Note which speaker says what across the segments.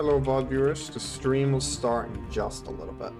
Speaker 1: Hello VOD viewers, the stream will start in just a little bit.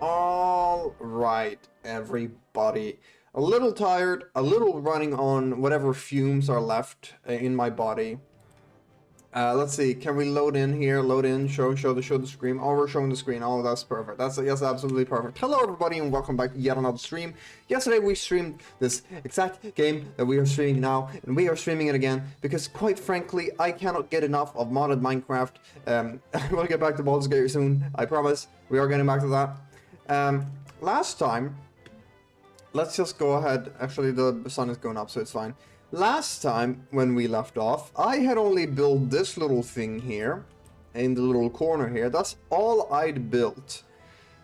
Speaker 1: All right, everybody. A little tired, a little running on whatever fumes are left in my body. Let's see, can we load in here? Load in, show the screen. Oh, we're showing the screen. Oh, that's perfect. Yes, absolutely perfect. Hello, everybody, and welcome back to yet another stream. Yesterday, we streamed this exact game that we are streaming now, and we are streaming it again because, quite frankly, I cannot get enough of modded Minecraft. We'll get back to Baldur's Gate soon, I promise. We are getting back to that. Last time, let's just go ahead. Actually, the sun is going up, so it's fine. Last time, when we left off, I had only built this little thing here, in the little corner here. That's all I'd built.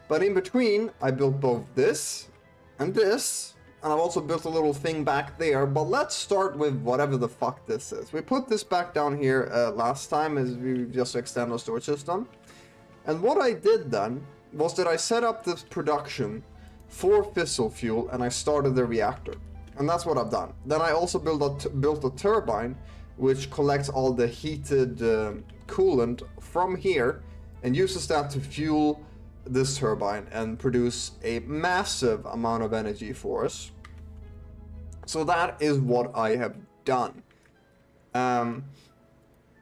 Speaker 1: But in between, I built both this, and I've also built a little thing back there. But let's start with whatever the fuck this is. We put this back down here last time, as we just extend our storage system. And what I did then, was that I set up this production for fissile fuel, and I started the reactor. And that's what I've done. Then I also built a turbine which collects all the heated coolant from here and uses that to fuel this turbine and produce a massive amount of energy for us. So that is what I have done. And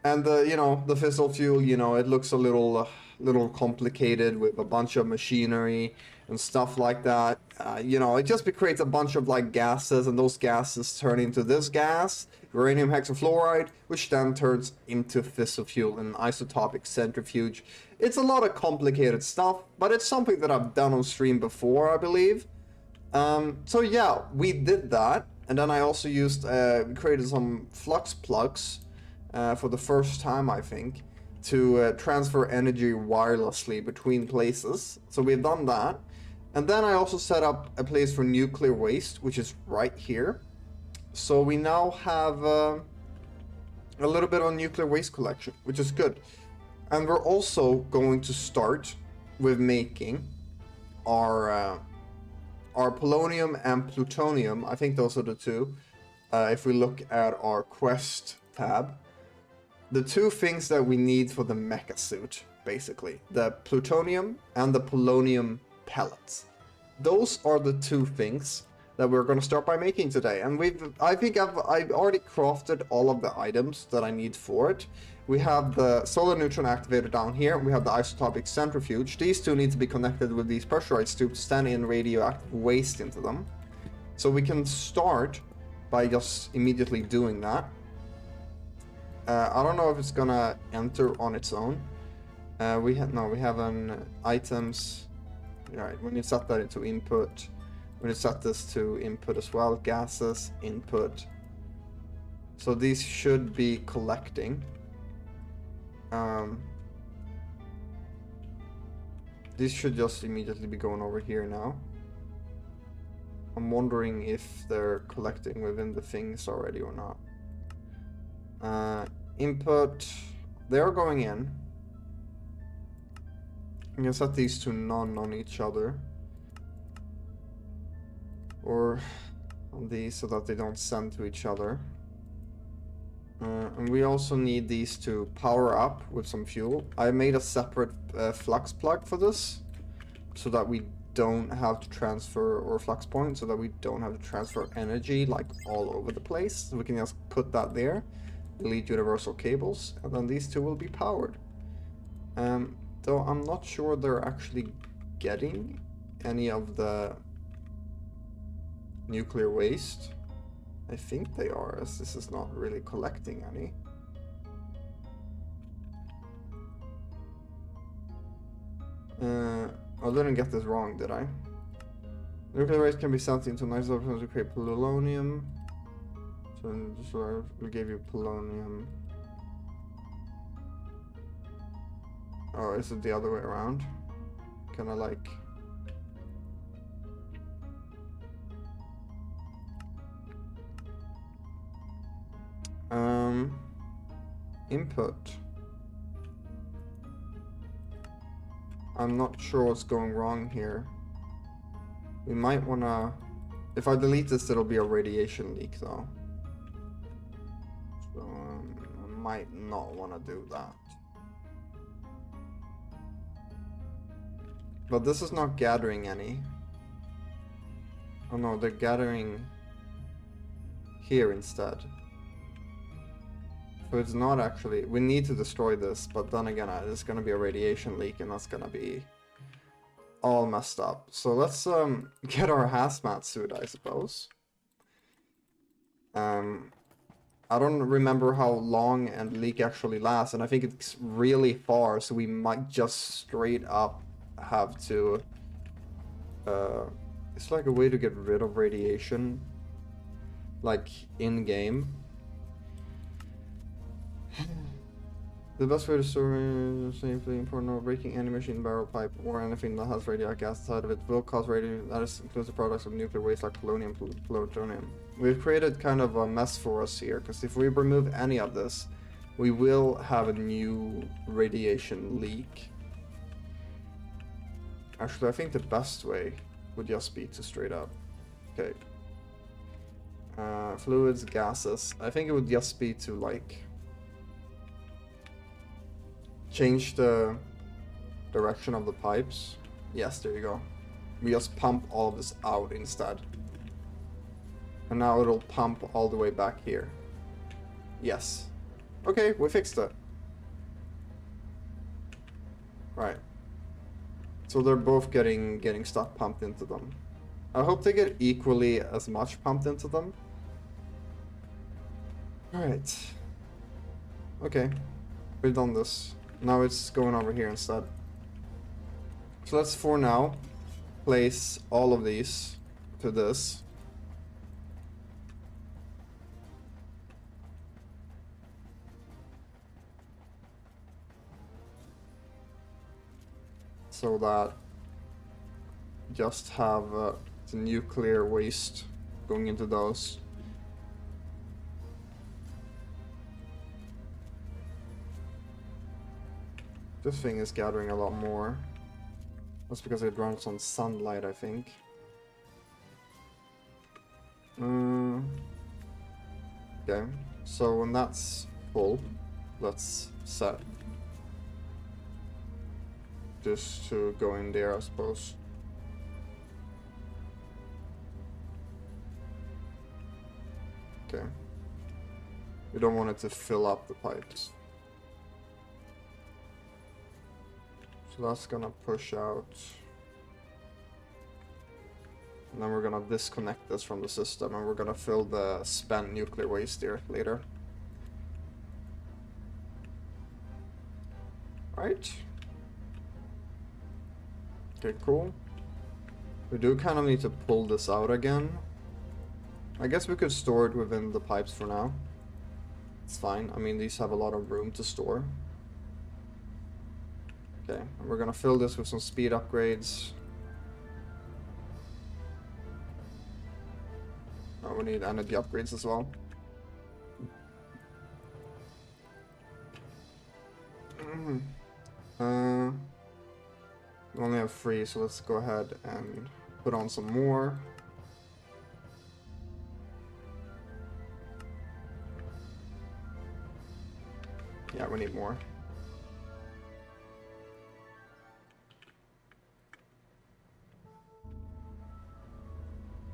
Speaker 1: the fissile fuel, it looks a little complicated with a bunch of machinery and stuff like that. It just creates a bunch of gases, and those gases turn into this gas, uranium hexafluoride, which then turns into fissile fuel in an isotopic centrifuge. It's a lot of complicated stuff, but it's something that I've done on stream before, I believe. So yeah, we did that, and then I also created some flux plugs for the first time, I think, to transfer energy wirelessly between places. So we've done that. And then I also set up a place for nuclear waste, which is right here. So we now have a little bit of nuclear waste collection, which is good. And we're also going to start with making our are polonium and plutonium. I think those are the two. If we look at our quest tab, the two things that we need for the MEKA-SUIT, basically, the plutonium and the polonium pellets. Those are the two things that we're going to start by making today. And I think I've already crafted all of the items that I need for it. We have the solar neutron activator down here. We have the isotopic centrifuge. These two need to be connected with these pressurized tubes to stand in radioactive waste into them. So we can start by just immediately doing that. I don't know if it's gonna enter on its own. We have an items. Alright, when you set that into input, when you set this to input as well, gases, input. So these should be collecting. These should just immediately be going over here now. I'm wondering if they're collecting within the things already or not. Input, they're going in. I'm gonna set these to none on each other. Or on these so that they don't send to each other. And we also need these to power up with some fuel. I made a separate flux plug for this, so that we don't have to transfer, or flux point, so that we don't have to transfer energy like all over the place. So we can just put that there, delete universal cables, and then these two will be powered. Though I'm not sure they're actually getting any of the nuclear waste. I think they are, as this is not really collecting any. I didn't get this wrong, did I? Nuclear waste can be sent into nice options to create polonium. So we gave you polonium. Oh, is it the other way around? Can I like... input. I'm not sure what's going wrong here. We might wanna... If I delete this, it'll be a radiation leak though. So I might not wanna do that. But this is not gathering any. Oh no, they're gathering here instead. So it's not actually... We need to destroy this, but then again, it's gonna be a radiation leak, and that's gonna be all messed up. So let's get our hazmat suit, I suppose. I don't remember how long and leak actually lasts, and I think it's really far, so we might just straight up have to... it's like a way to get rid of radiation, like in-game. The best way to store is safely important of breaking any machine barrel pipe or anything that has radioactive gas inside of it will cause that is includes the products of nuclear waste like polonium, plutonium. We've created kind of a mess for us here, because if we remove any of this, we will have a new radiation leak. Actually, I think the best way would just be to straight up. Okay. Fluids, gases. I think it would just be to like... change the direction of the pipes. Yes, there you go. We just pump all of this out instead. And now it'll pump all the way back here. Yes. Okay, we fixed it. Right. So they're both getting stuff pumped into them. I hope they get equally as much pumped into them. Alright. Okay. We've done this. Now it's going over here instead. So let's, for now, place all of these to this. So that just have the nuclear waste going into those. This thing is gathering a lot more. That's because it runs on sunlight, I think. Okay, so when that's full, let's set this to go in there, I suppose. Okay. We don't want it to fill up the pipes. So that's gonna push out. And then we're gonna disconnect this from the system and we're gonna fill the spent nuclear waste here later. Right. Okay, cool. We do kind of need to pull this out again. I guess we could store it within the pipes for now. It's fine. I mean, these have a lot of room to store. Okay, and we're gonna fill this with some speed upgrades. Oh, we need energy upgrades as well. We only have 3, so let's go ahead and put on some more. Yeah, we need more.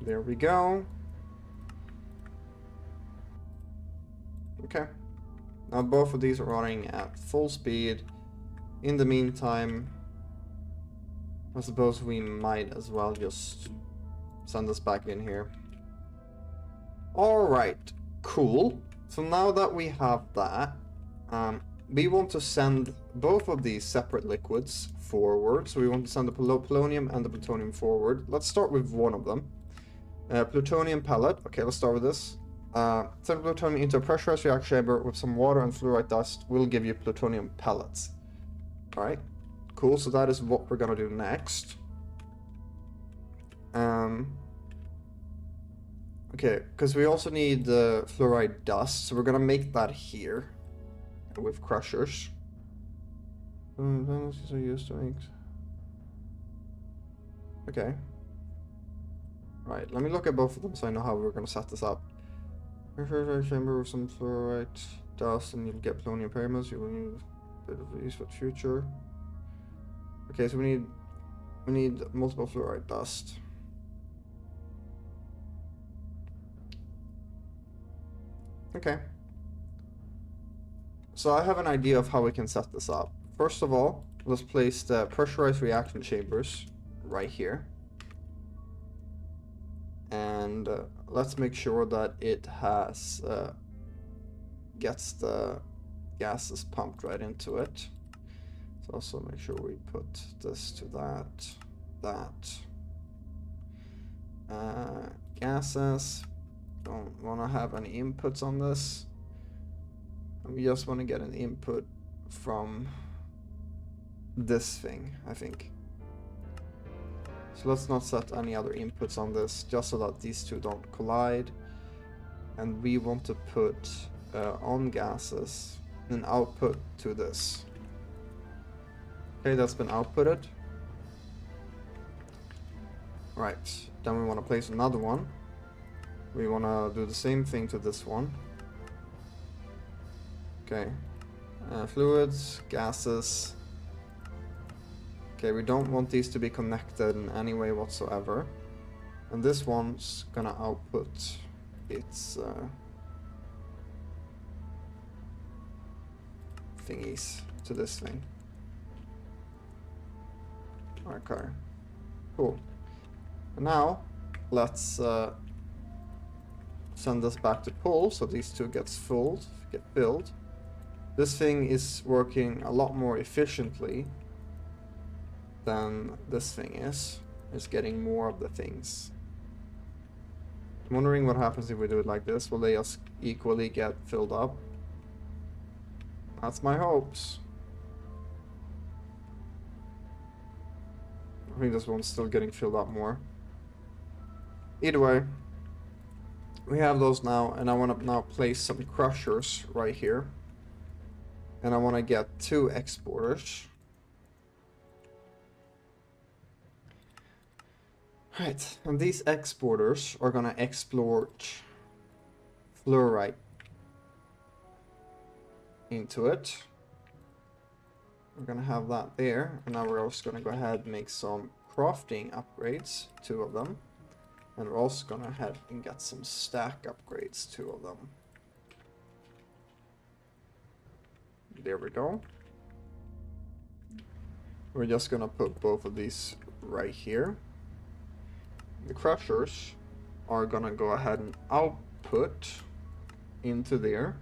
Speaker 1: There we go. Okay. Now both of these are running at full speed. In the meantime, I suppose we might as well just send this back in here. Alright, cool. So now that we have that, we want to send both of these separate liquids forward. So we want to send the polonium and the plutonium forward. Let's start with one of them. Plutonium pellet. Okay, let's start with this. Send plutonium into a pressurized reactor chamber with some water and fluoride dust will give you plutonium pellets. Alright, cool. So that is what we're gonna do next. Okay, because we also need the fluoride dust, so we're gonna make that here with crushers. These are used to make. Okay. Right, let me look at both of them so I know how we're gonna set this up. Pressurized chamber with some fluoride dust, and you'll get polonium pyramids. You will need a bit of these for the future. Okay, so we need multiple fluoride dust. Okay. So I have an idea of how we can set this up. First of all, let's place the pressurized reaction chambers right here. And let's make sure that it has gets the gases pumped right into it. So also make sure we put this to that. Gases. Don't want to have any inputs on this. We just want to get an input from this thing, I think. So let's not set any other inputs on this, just so that these two don't collide. And we want to put on gases an output to this. Okay, that's been outputted. Right, then we want to place another one. We want to do the same thing to this one. Okay, fluids, gases. Okay, we don't want these to be connected in any way whatsoever. And this one's gonna output its thingies to this thing. Okay, cool. And now let's send this back to pull, so these two get filled. This thing is working a lot more efficiently than this thing is. It's getting more of the things. I'm wondering what happens if we do it like this. Will they just equally get filled up? That's my hopes. I think this one's still getting filled up more. Either way, we have those now, and I want to now place some crushers right here. And I want to get 2 exporters. Right, and these exporters are gonna export fluorite into it. We're gonna have that there, and now we're also gonna go ahead and make some crafting upgrades, 2 of them. And we're also gonna head and get some stack upgrades, 2 of them. There we go. We're just gonna put both of these right here. The crushers are gonna go ahead and output into there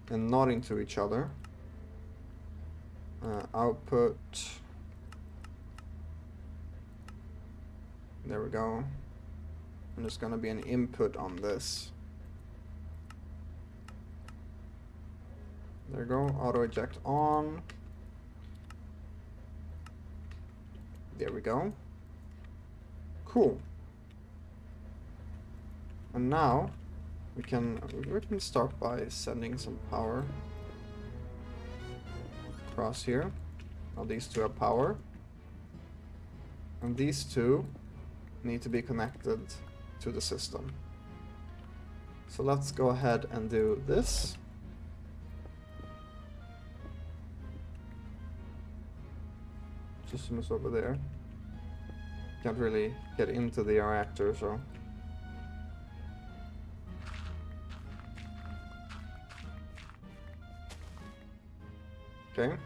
Speaker 1: and not into each other. Output. There we go. And there's gonna be an input on this. There we go. Auto eject on. There we go. Cool. And now we can start by sending some power across here. Now these 2 have power, and these 2 need to be connected to the system. So let's go ahead and do this. System is over there. Can't really get into the reactor, so. Okay.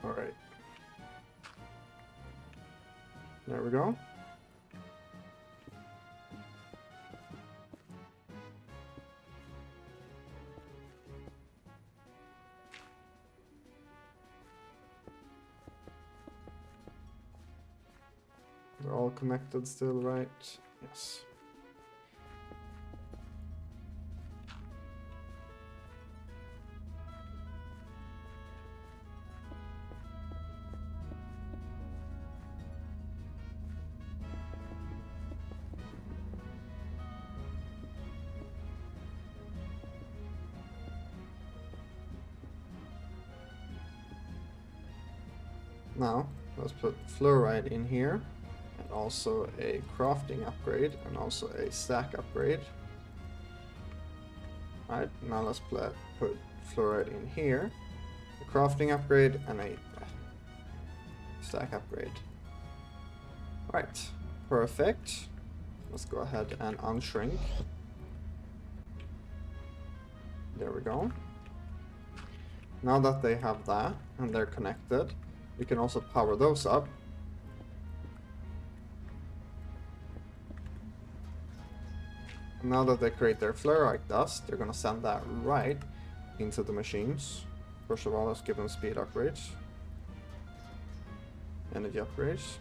Speaker 1: All right. There we go. They're all connected still, right? Yes. Now, let's put fluoride in here, and also a crafting upgrade, and also a stack upgrade. Alright, now let's put fluoride in here, a crafting upgrade, and a stack upgrade. Alright, perfect. Let's go ahead and unshrink. There we go. Now that they have that, and they're connected, we can also power those up. And now that they create their fluorite dust, they're gonna send that right into the machines. First of all, let's give them speed upgrades. Energy upgrades.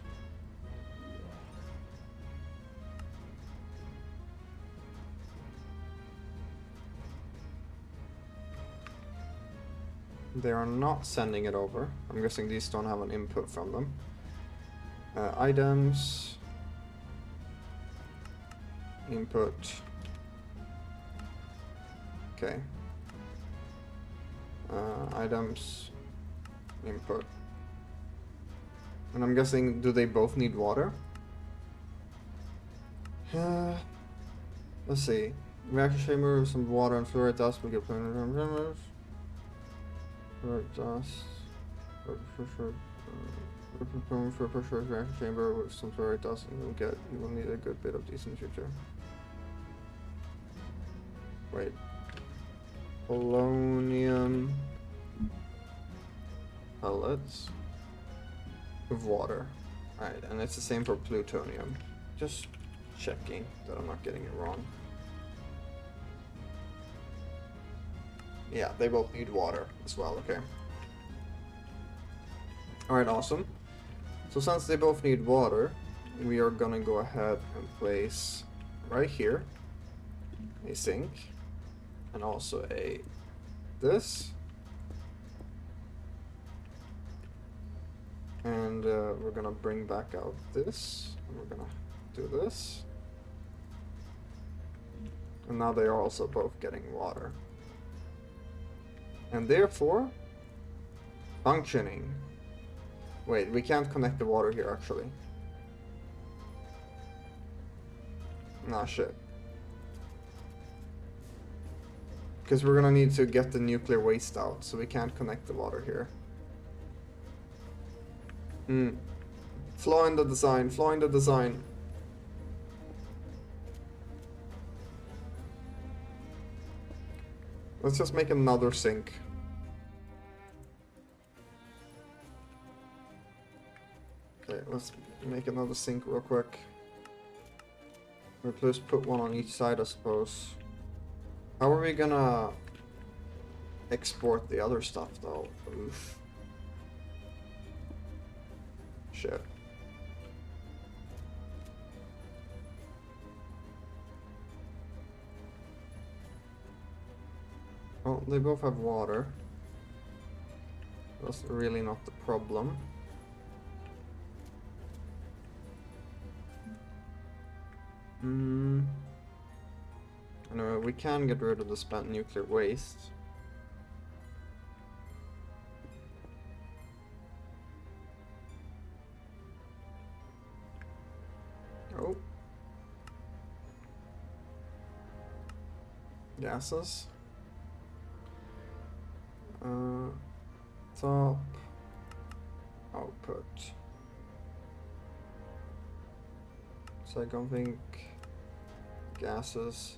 Speaker 1: They are not sending it over. I'm guessing these don't have an input from them. Items. Input. Okay. Items. Input. And I'm guessing, do they both need water? Let's see. Reactor chamber, some water and fluoride dust will give fluoride dust. For a pressure reactor chamber with some fluoride dust, and you will need a good bit of these in the future. Wait. Polonium pellets with water. Alright, and it's the same for plutonium. Just checking that I'm not getting it wrong. Yeah, they both need water as well, okay. Alright, awesome. So since they both need water, we are gonna go ahead and place right here a sink, and also this, And we're gonna bring back out this. And we're gonna do this. And now they are also both getting water. And therefore, functioning. Wait, we can't connect the water here actually. Nah, shit. Because we're gonna need to get the nuclear waste out, so we can't connect the water here. Flaw in the design, flaw in the design. Let's just make another sink. Okay, let's make another sink real quick. Or just put one on each side, I suppose. How are we gonna export the other stuff, though? Oof. Shit. Well, they both have water. That's really not the problem. Anyway, we can get rid of the spent nuclear waste. Oh. Gases. Top. Output. Second thing. Gases.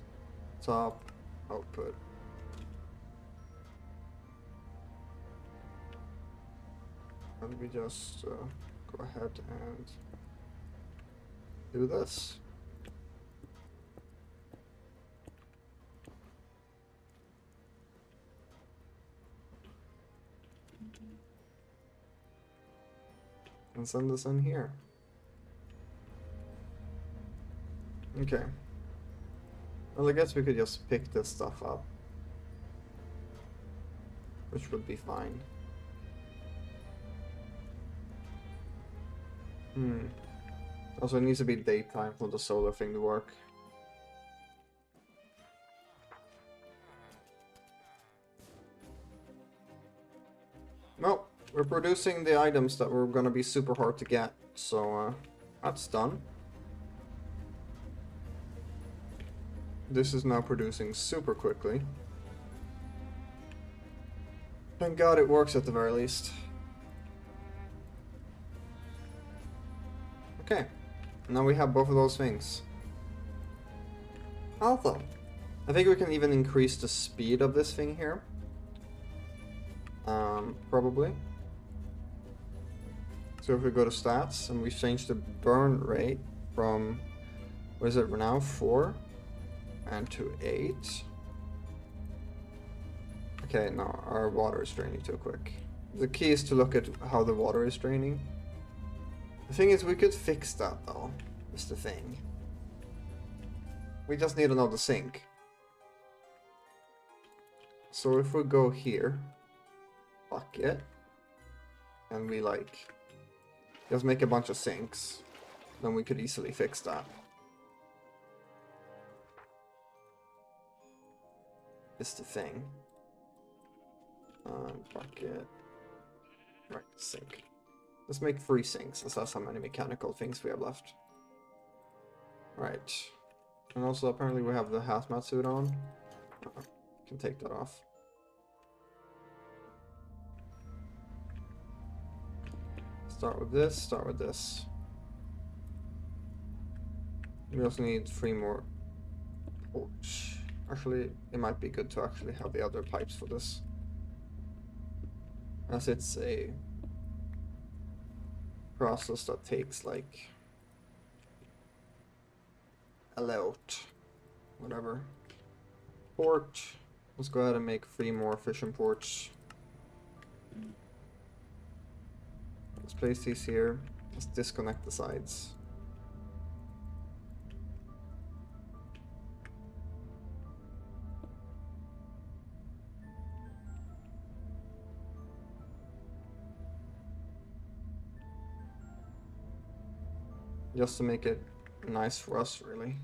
Speaker 1: Top. Output. And we just go ahead and do this. And send this in here. Okay. Well, I guess we could just pick this stuff up, which would be fine. Also, it needs to be daytime for the solar thing to work. Well, we're producing the items that were gonna be super hard to get, so that's done. This is now producing super quickly. Thank God it works at the very least. Okay, now we have both of those things. Alpha. I think we can even increase the speed of this thing here. Probably. So if we go to stats and we change the burn rate from, what is it now, 4 and to 8. Okay, no, our water is draining too quick. The key is to look at how the water is draining. The thing is, we could fix that though, is the thing. We just need another sink. So if we go here, bucket, and we like just make a bunch of sinks, then we could easily fix that. Is the thing. Bucket. Right, sink. Let's make 3 sinks, as that's how many mechanical things we have left. Right. And also apparently we have the hazmat suit on. Can take that off. Start with this, start with this. We also need 3 more ports. Actually, it might be good to actually have the other pipes for this, as it's a process that takes like a lot. Whatever. Port. Let's go ahead and make 3 more fission ports. Let's place these here. Let's disconnect the sides. just to make it nice for us, really.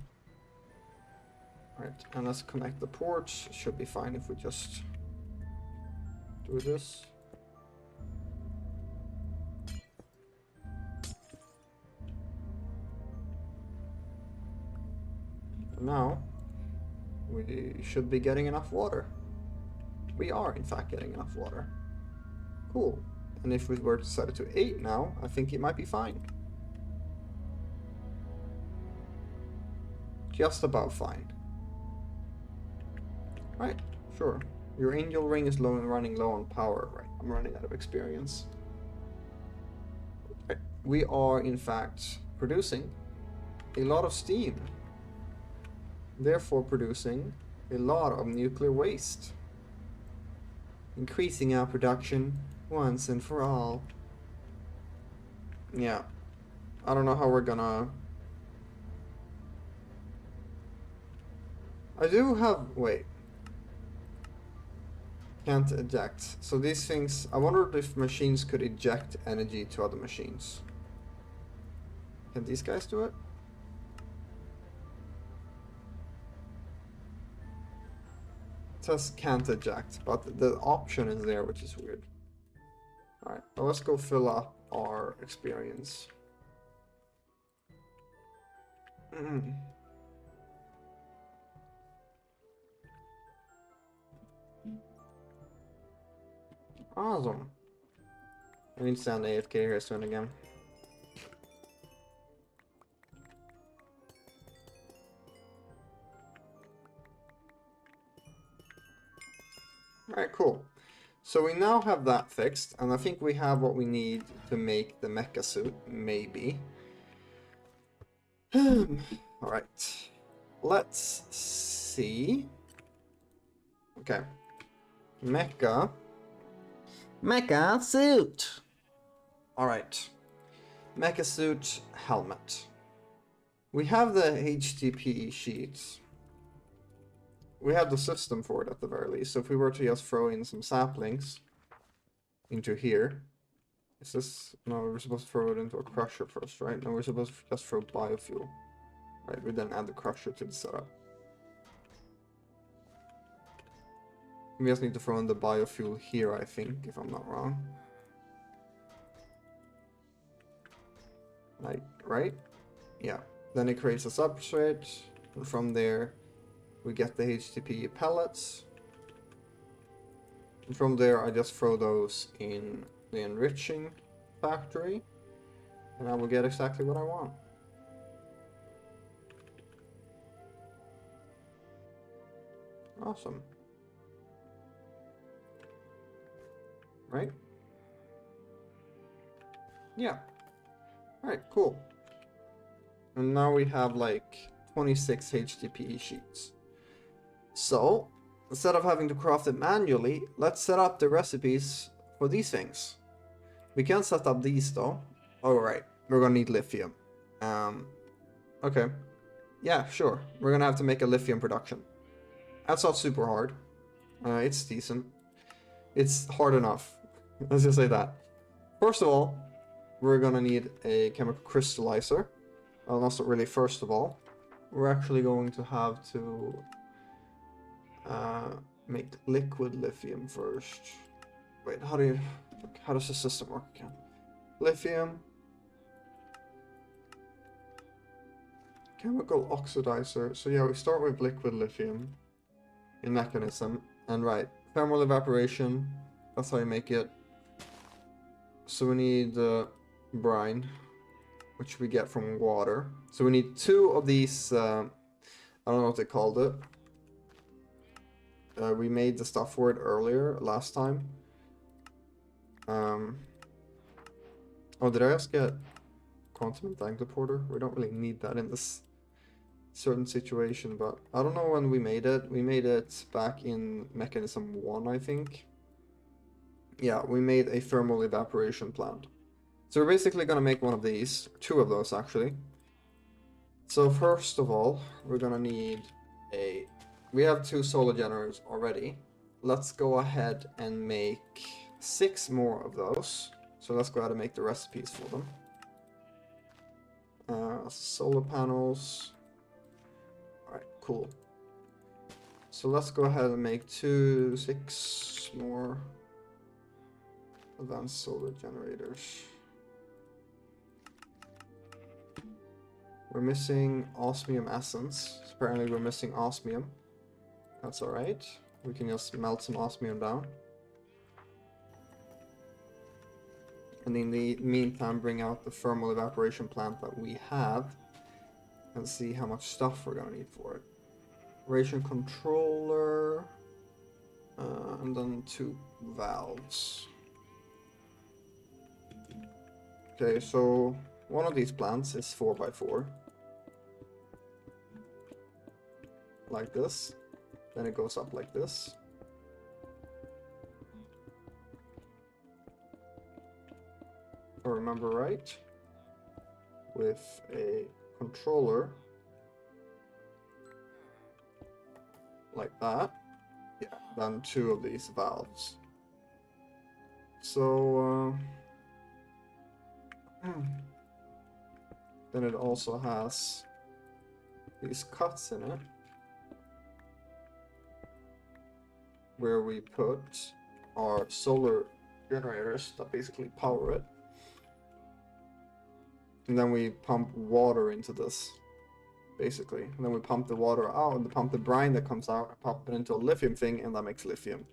Speaker 1: Right, and let's connect the ports. It should be fine if we just do this. And now we should be getting enough water. We are in fact getting enough water. Cool. And if we were to set it to 8 now, I think it might be fine. Just about fine. Right, sure. Your angel ring is low and running low on power. Right, I'm running out of experience. Right. We are in fact producing a lot of steam. Therefore producing a lot of nuclear waste. Increasing our production once and for all. Yeah. I don't know how we're gonna... I do have... Wait. Can't eject. So these things... I wondered if machines could eject energy to other machines. Can these guys do it? It says can't eject, but the option is there, which is weird. Alright, well, let's go fill up our experience. Awesome. I need to sound AFK here soon again. Alright, cool. So we now have that fixed, and I think we have what we need to make the MEKA-SUIT, maybe. Alright. Let's see. Okay. MEKA-SUIT! Alright. MEKA-SUIT helmet. We have the HTP sheets. We have the system for it at the very least. So if we were to just throw in some saplings into here. Is this... No, we're supposed to throw it into a crusher first, right? No, we're supposed to just throw biofuel. Right, we then add the crusher to the setup. We just need to throw in the biofuel here, I think, if I'm not wrong. Like, right? Yeah. Then it creates a substrate, and from there we get the HTP pellets. And from there I just throw those in the enriching factory, and I will get exactly what I want. Awesome. Right? Yeah. Alright, cool. And now we have like 26 HTP sheets. So, instead of having to craft it manually, let's set up the recipes for these things. We can set up these though. Alright, we're gonna need lithium. Okay. Yeah, sure. We're gonna have to make a lithium production. That's not super hard. It's decent. It's hard enough. Let's just say that. First of all, we're gonna need a chemical crystallizer. Well, not really first of all. We're actually going to have to make liquid lithium first. Wait, how does the system work again? Lithium. Chemical oxidizer. So yeah, we start with liquid lithium in mechanism. And right, thermal evaporation. That's how you make it. So we need brine, which we get from water. So we need 2 of these, I don't know what they called it. We made the stuff for it earlier, last time. Oh, did I just get quantum entangler? We don't really need that in this certain situation, but I don't know when we made it. We made it back in Mechanism 1, I think. Yeah, we made a thermal evaporation plant. So we're basically gonna make one of these, 2 of those actually. So first of all, we're gonna need a... We have 2 solar generators already. Let's go ahead and make 6 more of those. So let's go ahead and make the recipes for them. has solar panels. Alright, cool. So let's go ahead and make 6 more advanced solar generators. We're missing osmium essence. Apparently we're missing osmium. That's alright. We can just melt some osmium down. And in the meantime, bring out the thermal evaporation plant that we have and see how much stuff we're gonna need for it. Ration controller, and then 2 valves. Okay, so one of these plants is 4x4. Like this. Then it goes up like this. If I remember right. With a controller. Like that. Yeah, then 2 of these valves. So, then it also has these cuts in it. Where we put our solar generators that basically power it. And then we pump water into this, basically. And then we pump the water out and pump the brine that comes out and pump it into a lithium thing, and that makes lithium.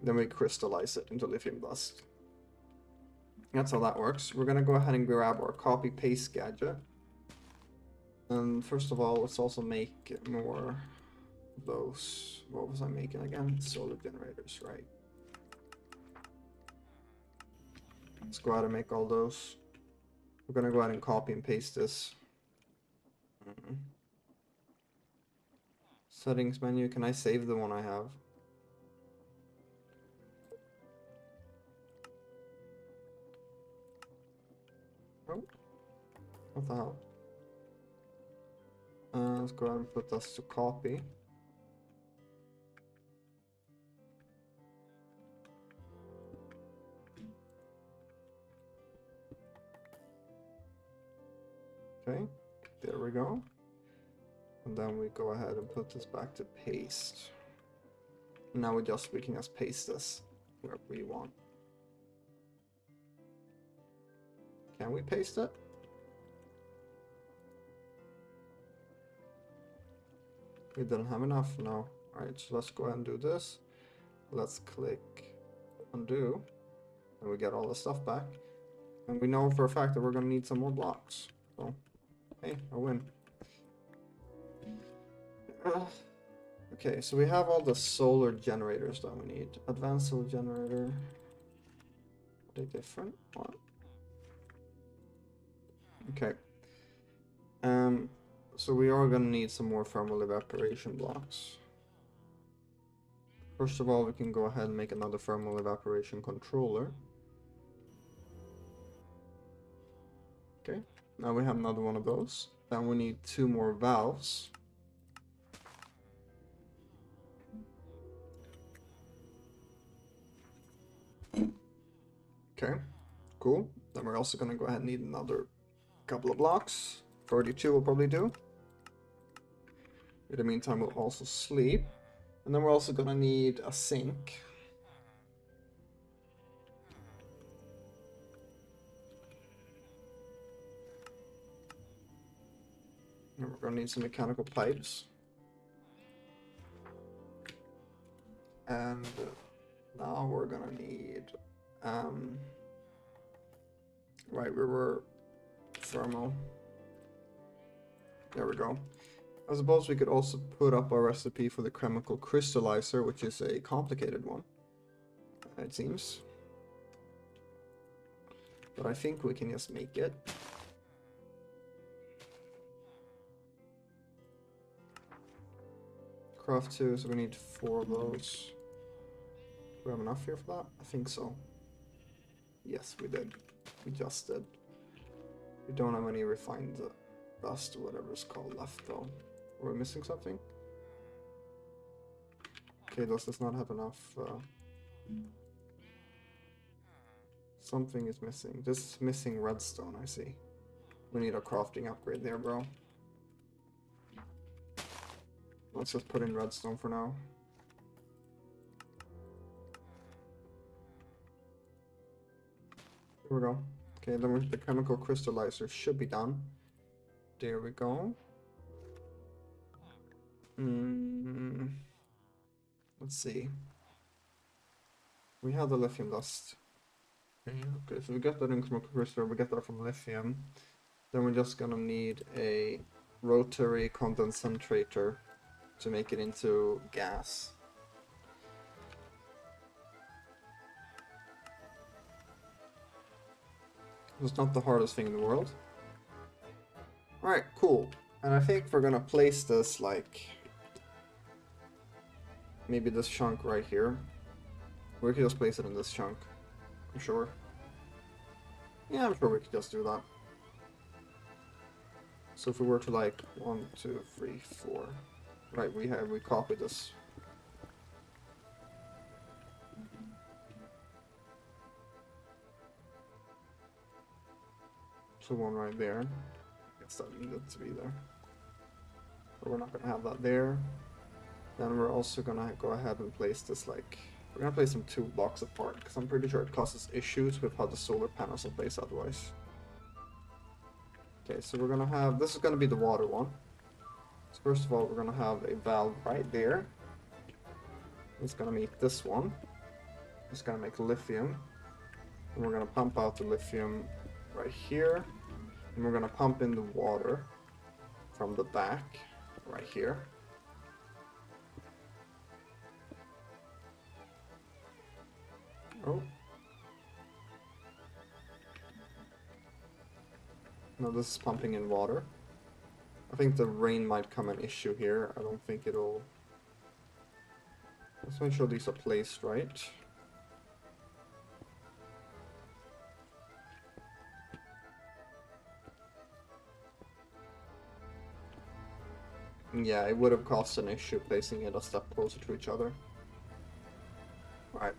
Speaker 1: Then we crystallize it into lithium dust. That's how that works. We're gonna go ahead and grab our copy paste gadget. And first of all, let's also make more of those. What was I making again? Solar generators, right? Let's go ahead and make all those. We're gonna go ahead and copy and paste this. Settings menu, can I save the one I have? Oh, what the hell? Let's go ahead and put this to copy. Okay, there we go. And then we go ahead and put this back to paste. Now we can just paste this wherever we want. Can we paste it? We didn't have enough, no. Alright, so let's go ahead and do this. Let's click undo. And we get all the stuff back. And we know for a fact that we're going to need some more blocks. So, hey, I win. Okay, so we have all the solar generators that we need. Advanced solar generator. Are they different? What? Okay. So we are going to need some more thermal evaporation blocks. First of all, we can go ahead and make another thermal evaporation controller. Okay, now we have another one of those. Then we need 2 more valves. Okay, cool. Then we're also going to go ahead and need another couple of blocks. 32 will probably do. In the meantime, we'll also sleep. And then we're also going to need a sink. And we're going to need some mechanical pipes. And now we're going to need... right, we were thermal. There we go. I suppose we could also put up a recipe for the chemical crystallizer, which is a complicated one, it seems. But I think we can just make it. Craft 2, so we need 4 of those. Do we have enough here for that? I think so. Yes, we did. We just did. We don't have any refined dust or whatever it's called left though. Are we missing something? Okay, does this not have enough? Something is missing. This is missing redstone, I see. We need a crafting upgrade there, bro. Let's just put in redstone for now. Here we go. Okay, then the chemical crystallizer should be done. There we go. Let's see. We have the lithium dust. Okay, so we get that in chemical crystal, we get that from lithium. Then we're just gonna need a rotary condensator to make it into gas. It's not the hardest thing in the world. Alright, cool. And I think we're gonna place this like maybe this chunk right here. We could just place it in this chunk. I'm sure. Yeah, I'm sure we could just do that. So if we were to like 1, 2, 3, 4. Right, we copied this. So one right there. I guess that needed to be there. But we're not gonna have that there. Then we're also gonna go ahead and place this like we're gonna place them 2 blocks apart because I'm pretty sure it causes issues with how the solar panels are placed otherwise. Okay, so we're gonna have this is gonna be the water one. So first of all, we're gonna have a valve right there. It's gonna meet this one. It's gonna make lithium. And we're gonna pump out the lithium right here. And we're gonna pump in the water from the back right here. Oh. No, this is pumping in water. I think the rain might come an issue here. I don't think it'll... Let's make sure these are placed right. Yeah, it would have caused an issue placing it a step closer to each other. Alright.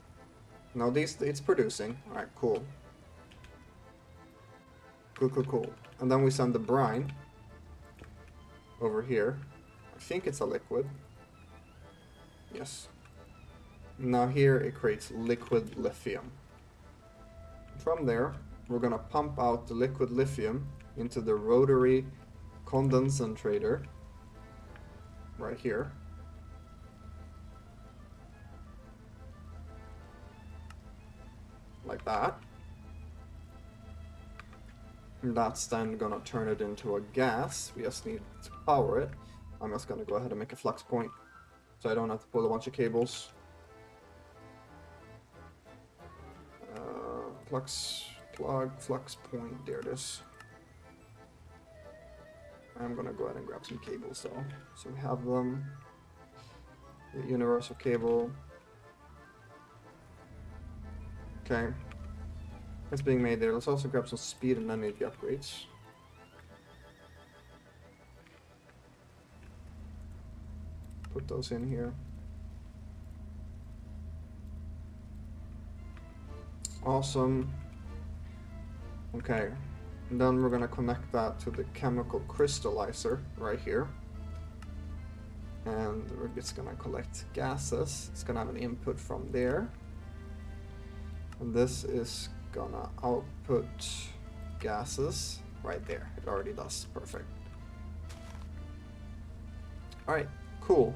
Speaker 1: Now it's producing. Alright, cool. Cool. And then we send the brine over here. I think it's a liquid. Yes. Now here it creates liquid lithium. From there, we're gonna pump out the liquid lithium into the rotary condensator right here. Like that. And that's then gonna turn it into a gas. We just need to power it. I'm just gonna go ahead and make a flux point so I don't have to pull a bunch of cables. Flux point, there it is. I'm gonna go ahead and grab some cables though. So we have them. The universal cable. Okay. It's being made there. Let's also grab some speed and energy upgrades. Put those in here. Awesome. Okay. And then we're gonna connect that to the chemical crystallizer right here. And it's gonna collect gases. It's gonna have an input from there. And this is gonna output gases right there. It already does. Perfect. Alright, cool.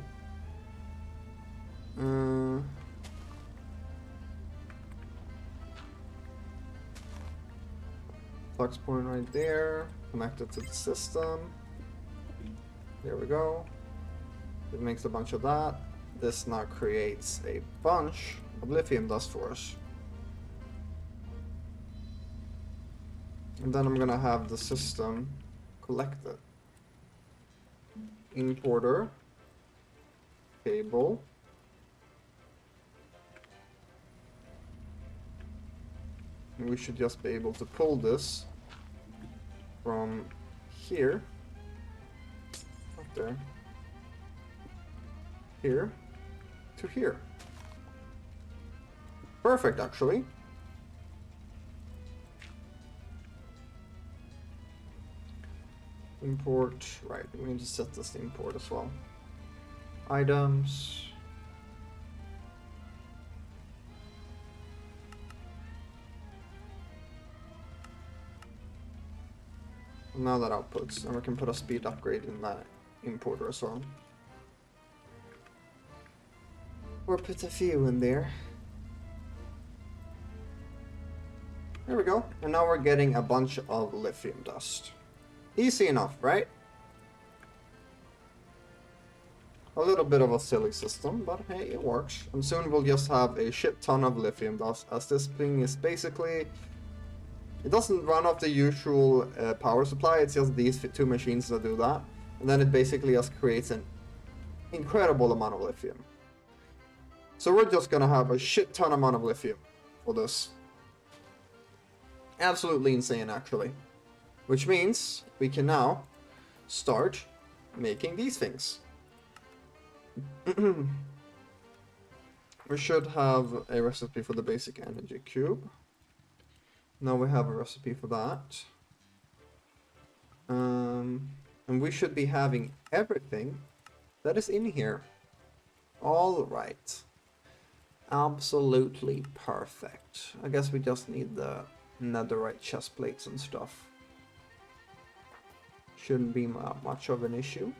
Speaker 1: Flux point right there, connected to the system. There we go. It makes a bunch of that. This now creates a bunch of lithium dust for us. And then I'm gonna have the system collect it. Importer, cable. And we should just be able to pull this from here, up there, here, to here. Perfect, actually. Import, right, we need to set this to import as well. Items. Now that outputs, and we can put a speed upgrade in that importer as well. Or put a few in there. There we go. And now we're getting a bunch of lithium dust. Easy enough, right? A little bit of a silly system, but hey, it works. And soon we'll just have a shit ton of lithium dust, as this thing is basically... It doesn't run off the usual power supply, it's just these two machines that do that. And then it basically just creates an incredible amount of lithium. So we're just gonna have a shit ton amount of lithium for this. Absolutely insane, actually. Which means we can now start making these things. We should have a recipe for the basic energy cube. Now we have a recipe for that. And we should be having everything that is in here. All right. Absolutely perfect. I guess we just need the netherite chest plates and stuff. Shouldn't be much of an issue.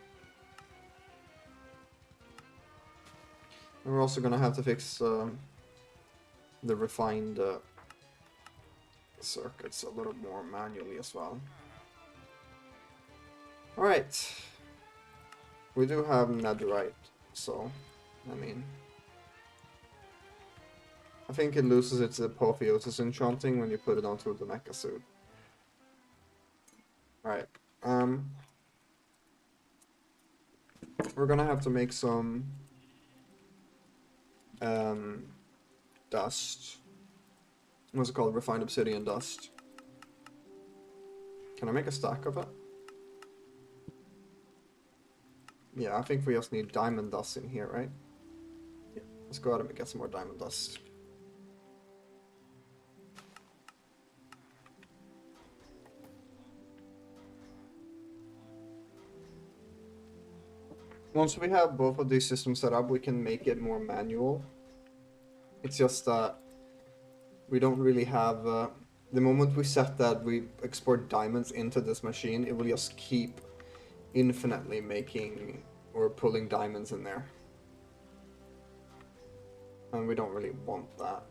Speaker 1: And we're also gonna have to fix the refined circuits a little more manually as well. Alright. We do have netherite, so, I mean... I think it loses its apotheosis enchanting when you put it onto the MEKA-SUIT. Alright, we're gonna have to make some dust. What's it called? Refined obsidian dust. Can I make a stack of it? Yeah, I think we just need diamond dust in here, right? Yeah. Let's go ahead and get some more diamond dust. Once we have both of these systems set up, we can make it more manual. It's just that we don't really have... the moment we set that we export diamonds into this machine, it will just keep infinitely making or pulling diamonds in there. And we don't really want that.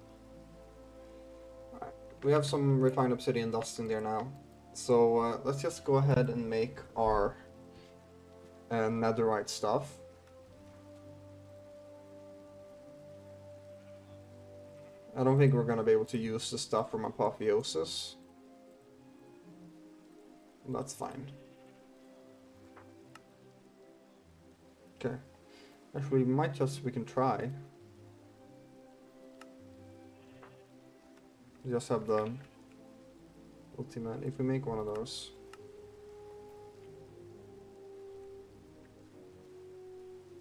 Speaker 1: Alright, we have some refined obsidian dust in there now. So let's just go ahead and make our netherite stuff. I don't think we're going to be able to use the stuff from apotheosis. That's fine. Okay. Actually, we can try. We just have the ultimate. If we make one of those.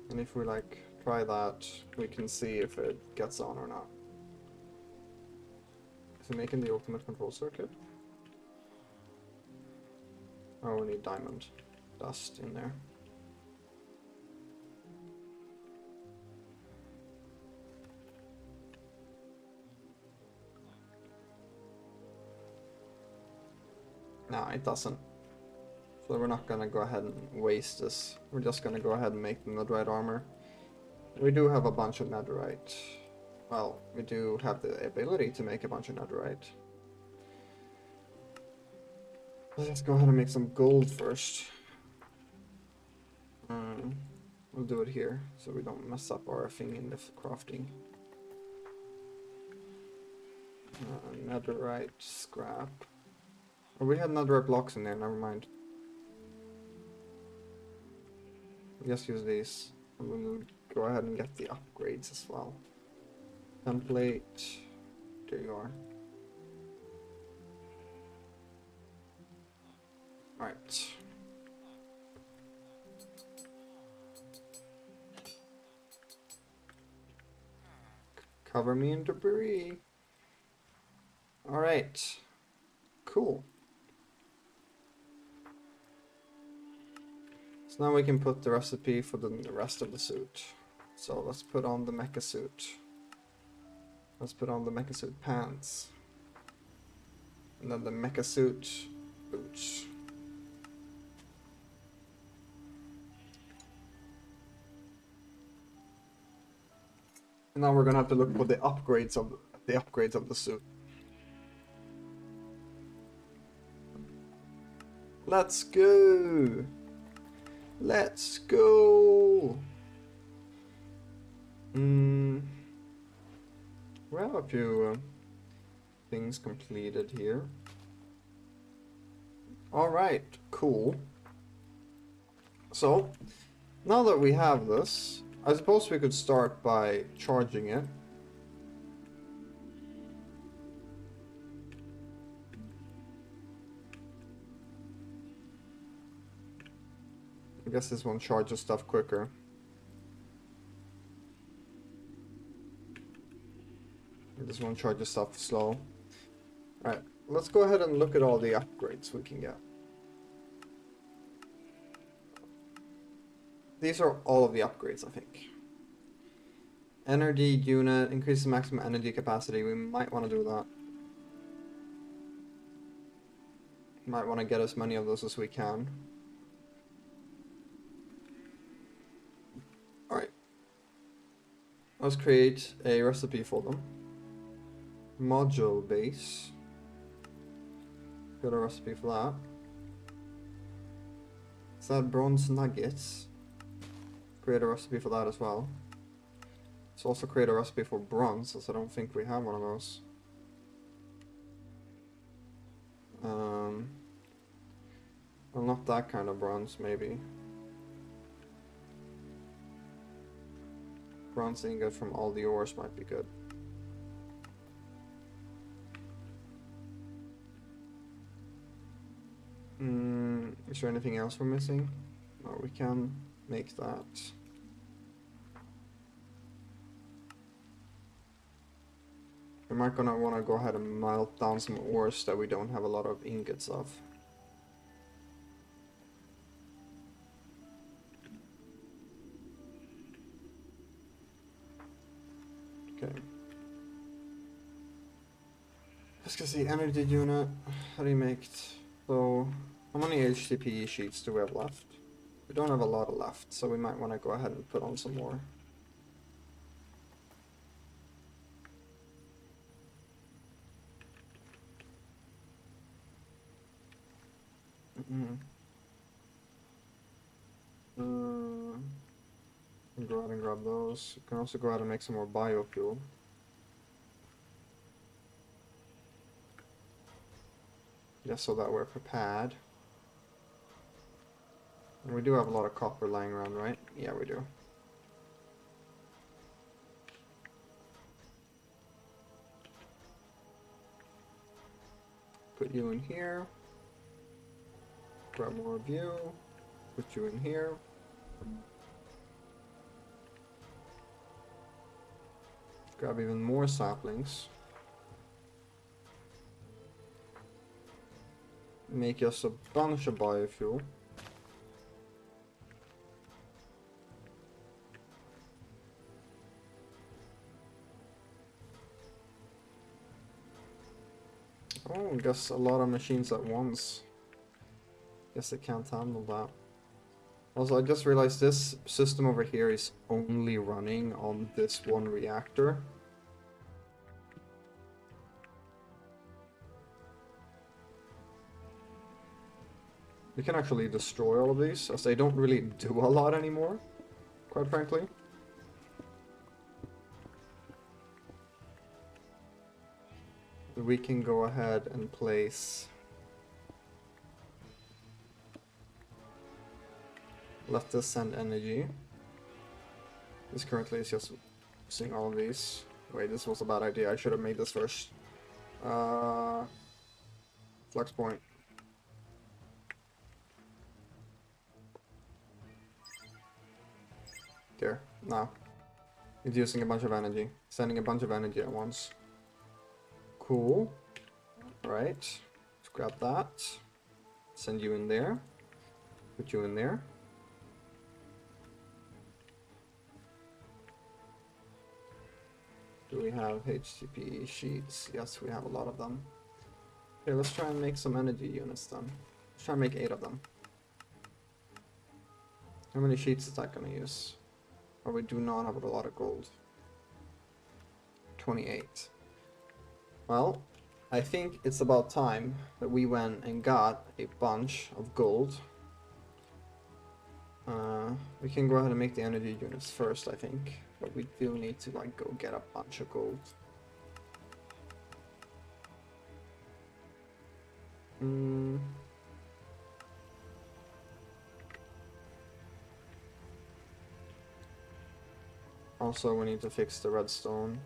Speaker 1: And if we like try that, we can see if it gets on or not. Is it making the ultimate control circuit? Oh, we need diamond dust in there. No, it doesn't. So we're not gonna go ahead and waste this. We're just gonna go ahead and make the netherite armor. We do have a bunch of netherite. Well, we do have the ability to make a bunch of netherite. Let's go ahead and make some gold first. We'll do it here, so we don't mess up our thing in the crafting. Netherite scrap. Oh, we had netherite blocks in there, never mind. We'll just use these. And we'll go ahead and get the upgrades as well. Template. There you are. Alright. Cover me in debris. Alright. Cool. So now we can put the recipe for the rest of the suit. So let's put on the MEKA-SUIT. Let's put on the MEKA-SUIT pants. And then the MEKA-SUIT boots. And now we're gonna have to look for the upgrades of the suit. Let's go! Let's go! We have a few things completed here. Alright, cool. So, now that we have this, I suppose we could start by charging it. I guess this one charges stuff quicker. This one charges stuff slow. Alright, let's go ahead and look at all the upgrades we can get. These are all of the upgrades, I think. Energy unit, increases maximum energy capacity. We might want to do that. Might want to get as many of those as we can. Alright. Let's create a recipe for them. Module base. Got a recipe for that. Is that bronze nuggets? Create a recipe for that as well. Let's also create a recipe for bronze, as I don't think we have one of those. Well, not that kind of bronze, maybe. Bronze ingot from all the ores might be good. Is there anything else we're missing? No, we can make that. We might gonna want to go ahead and melt down some ores that we don't have a lot of ingots of. Okay. Let's get the energy unit. How do you make it? So, how many HTPE sheets do we have left? We don't have a lot left, so we might want to go ahead and put on some more. Go ahead and grab those. You can also go ahead and make some more biofuel. Just so that we're prepared. And we do have a lot of copper lying around, right? Yeah, we do. Put you in here. Grab more of you. Put you in here. Grab even more saplings. Make us a bunch of biofuel. Oh, I guess a lot of machines at once. Guess they can't handle that. Also, I just realized this system over here is only running on this one reactor. We can actually destroy all of these, as they don't really do a lot anymore, quite frankly. We can go ahead and place... Let this send energy. This currently is just using all of these. Wait, this was a bad idea. I should have made this first. Flex point. There. Now. It's using a bunch of energy. Sending a bunch of energy at once. Cool. Alright. Let's grab that. Send you in there. Put you in there. Do we have HTP sheets? Yes, we have a lot of them. Okay, let's try and make some energy units then. Let's try and make 8 of them. How many sheets is that going to use? Or we do not have a lot of gold. 28. Well, I think it's about time that we went and got a bunch of gold. We can go ahead and make the energy units first, I think. But we do need to like go get a bunch of gold. Also, we need to fix the redstone.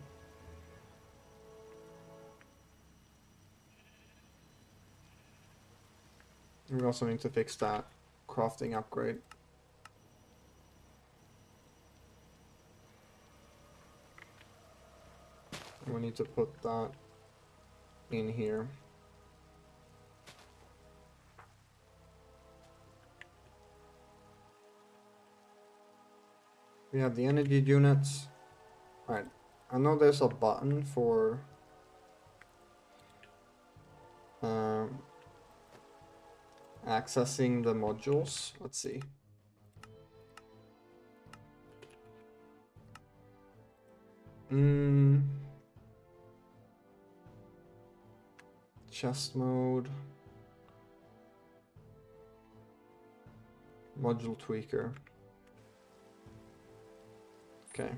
Speaker 1: We also need to fix that crafting upgrade. And we need to put that in here. We have the energy units. Alright, I know there's a button for accessing the modules. Let's see. Chest mode. Module tweaker. Okay.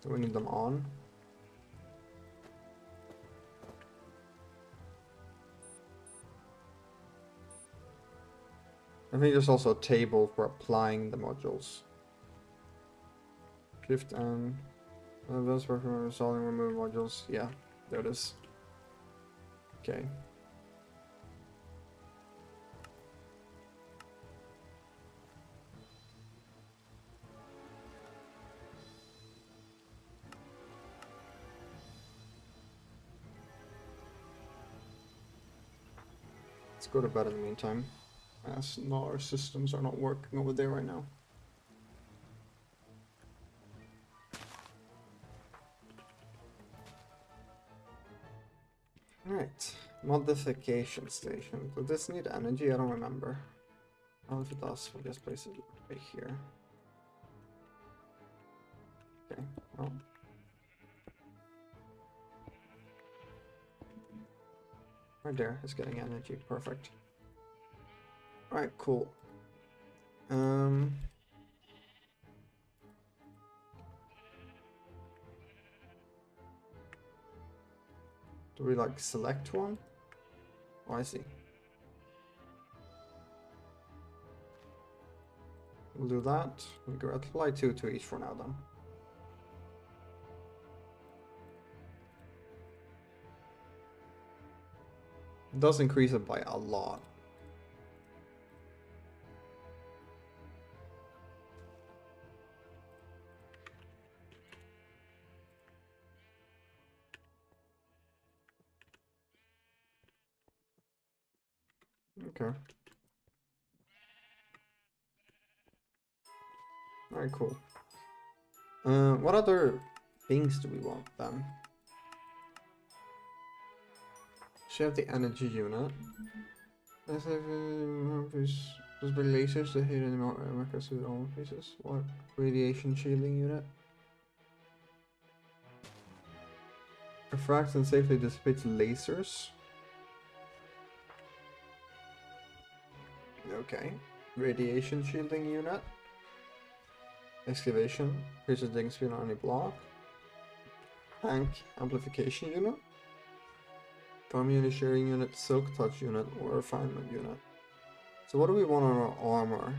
Speaker 1: Do we need them on? I think there's also a table for applying the modules. Shift and those work for installing remove modules. Yeah, there it is. Okay. Let's go to bed in the meantime, as our systems are not working over there right now. Alright, modification station. Does this need energy? I don't remember. Oh, if it does, we'll just place it right here. Okay, well. Right there, it's getting energy, perfect. Alright, cool. Do we like select one? Oh, I see. We'll do that. We'll go apply 2 to each for now then. It does increase it by a lot. Okay. Alright, cool. What other things do we want then? So you have the energy unit. Let's have those big lasers that hit in the MEKA-SUIT all faces. What? Radiation shielding unit. Refracts and safely dissipates lasers. Okay. Radiation shielding unit. Excavation. Increases digging speed on any block. Tank amplification unit. Community sharing unit, silk touch unit, or refinement unit. So what do we want on our armor?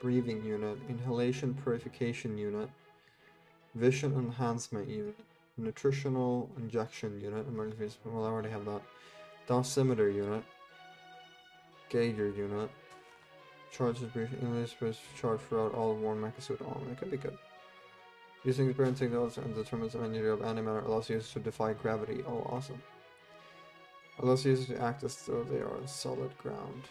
Speaker 1: Breathing unit, inhalation purification unit, vision enhancement unit, nutritional injection unit, emergency, well I already have that. Dosimeter unit, gauger unit, charges briefing, English charge throughout all worn MEKA-SUIT armor. It could be good. Using experience technology and determines the energy of any matter allows users to defy gravity. Oh, awesome. Allows users to act as though they are on solid ground.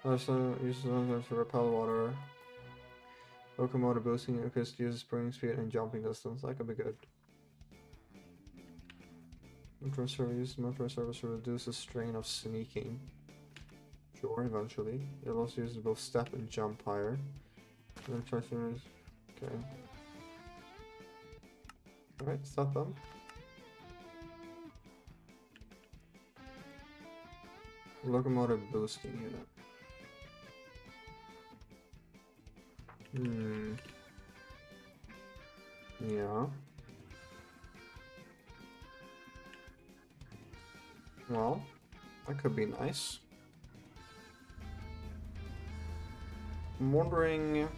Speaker 1: Also uses sometimes to repel water. Locomotive boosting because it uses spring speed and jumping distance. That could be good. Motor server uses motor service to reduce the strain of sneaking. Sure, eventually. It also uses both step and jump higher. Okay. Alright, stop them. Locomotive boosting unit. Yeah. Well, that could be nice. I'm wondering...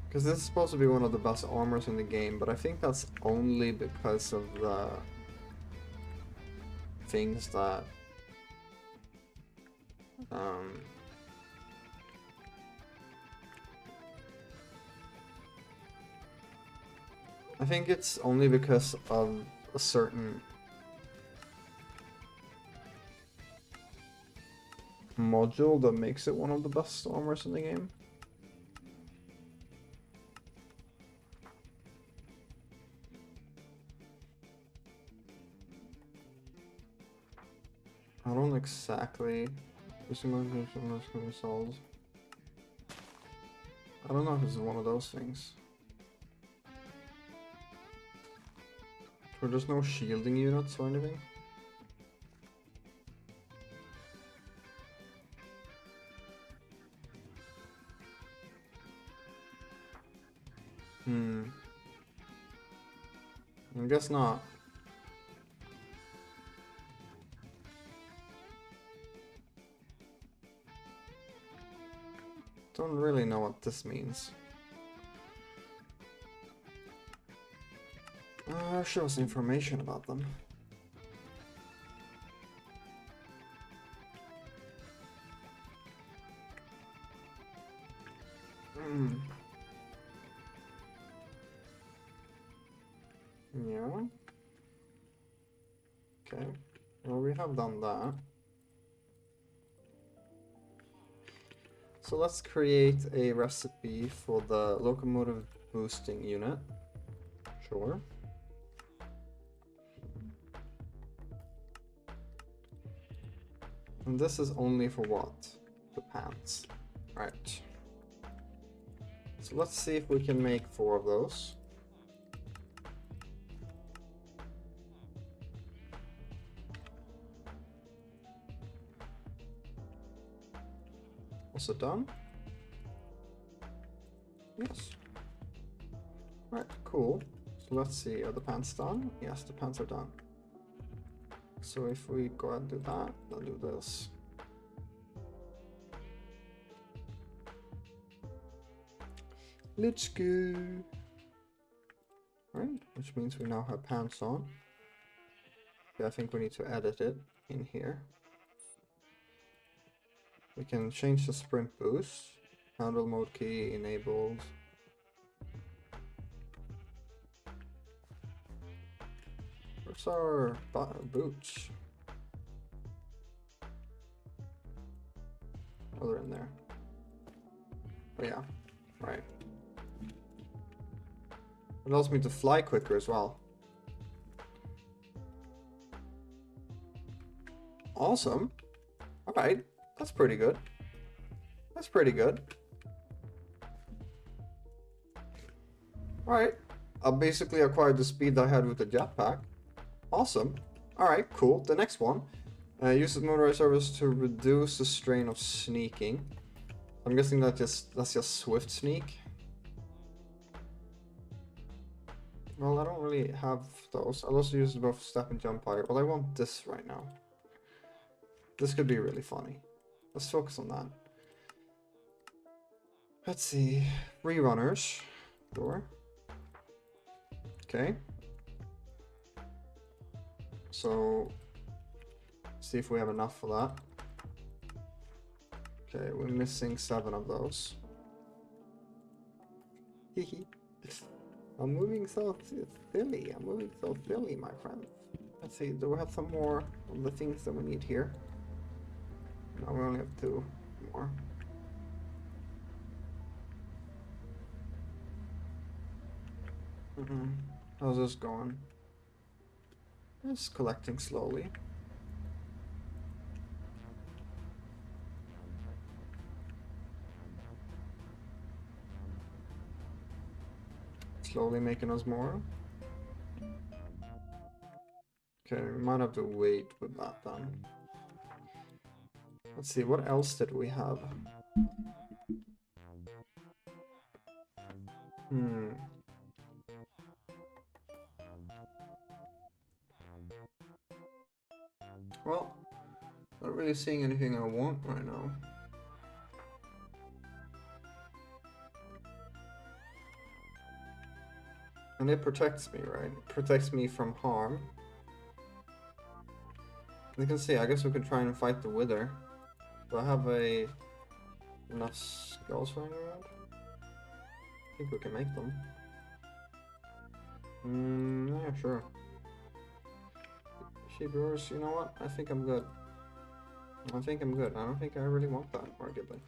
Speaker 1: Because this is supposed to be one of the best armors in the game, but I think that's only because of the things that I think it's only because of a certain module that makes it one of the best armors in the game. I don't exactly. I don't know if it's one of those things. Or there's no shielding units or anything. I guess not. Don't really know what this means. Show us information about them. Yeah. Okay. Well, we have done that. So let's create a recipe for the locomotive boosting unit. Sure. And this is only for what? The pants. Right. So let's see if we can make 4 of those. Also done? Yes. Right, cool. So let's see, are the pants done? Yes, the pants are done. So if we go ahead and do that, then do this. Let's go. Right, which means we now have pants on. Yeah, I think we need to edit it in here. We can change the sprint boost. Handle mode key enabled. Where's our boots? Oh, they're in there. Oh yeah, right. It allows me to fly quicker as well. Awesome. Alright, that's pretty good. That's pretty good. Alright, I basically acquired the speed I had with the jetpack. Awesome. Alright, cool. The next one. Uses motorized service to reduce the strain of sneaking. I'm guessing that's just swift sneak. Well, I don't really have those. I'll also use both step and jump higher. Well, I want this right now. This could be really funny. Let's focus on that. Let's see. Rerunners. Sure. Okay. So, see if we have enough for that. Okay, we're missing 7 of those. Hehe. I'm moving so silly. I'm moving so silly, my friend. Let's see, do we have some more of the things that we need here? Now we only have 2 more. How's this going? It's collecting slowly. Slowly making us more. Okay, we might have to wait with that then. Let's see, what else did we have? Well, not really seeing anything I want right now. And it protects me, right? It protects me from harm. You can see, I guess we could try and fight the Wither. Do I have enough skulls running around? I think we can make them. Yeah, sure. Sheepers, you know what? I think I'm good. I think I'm good. I don't think I really want that, arguably.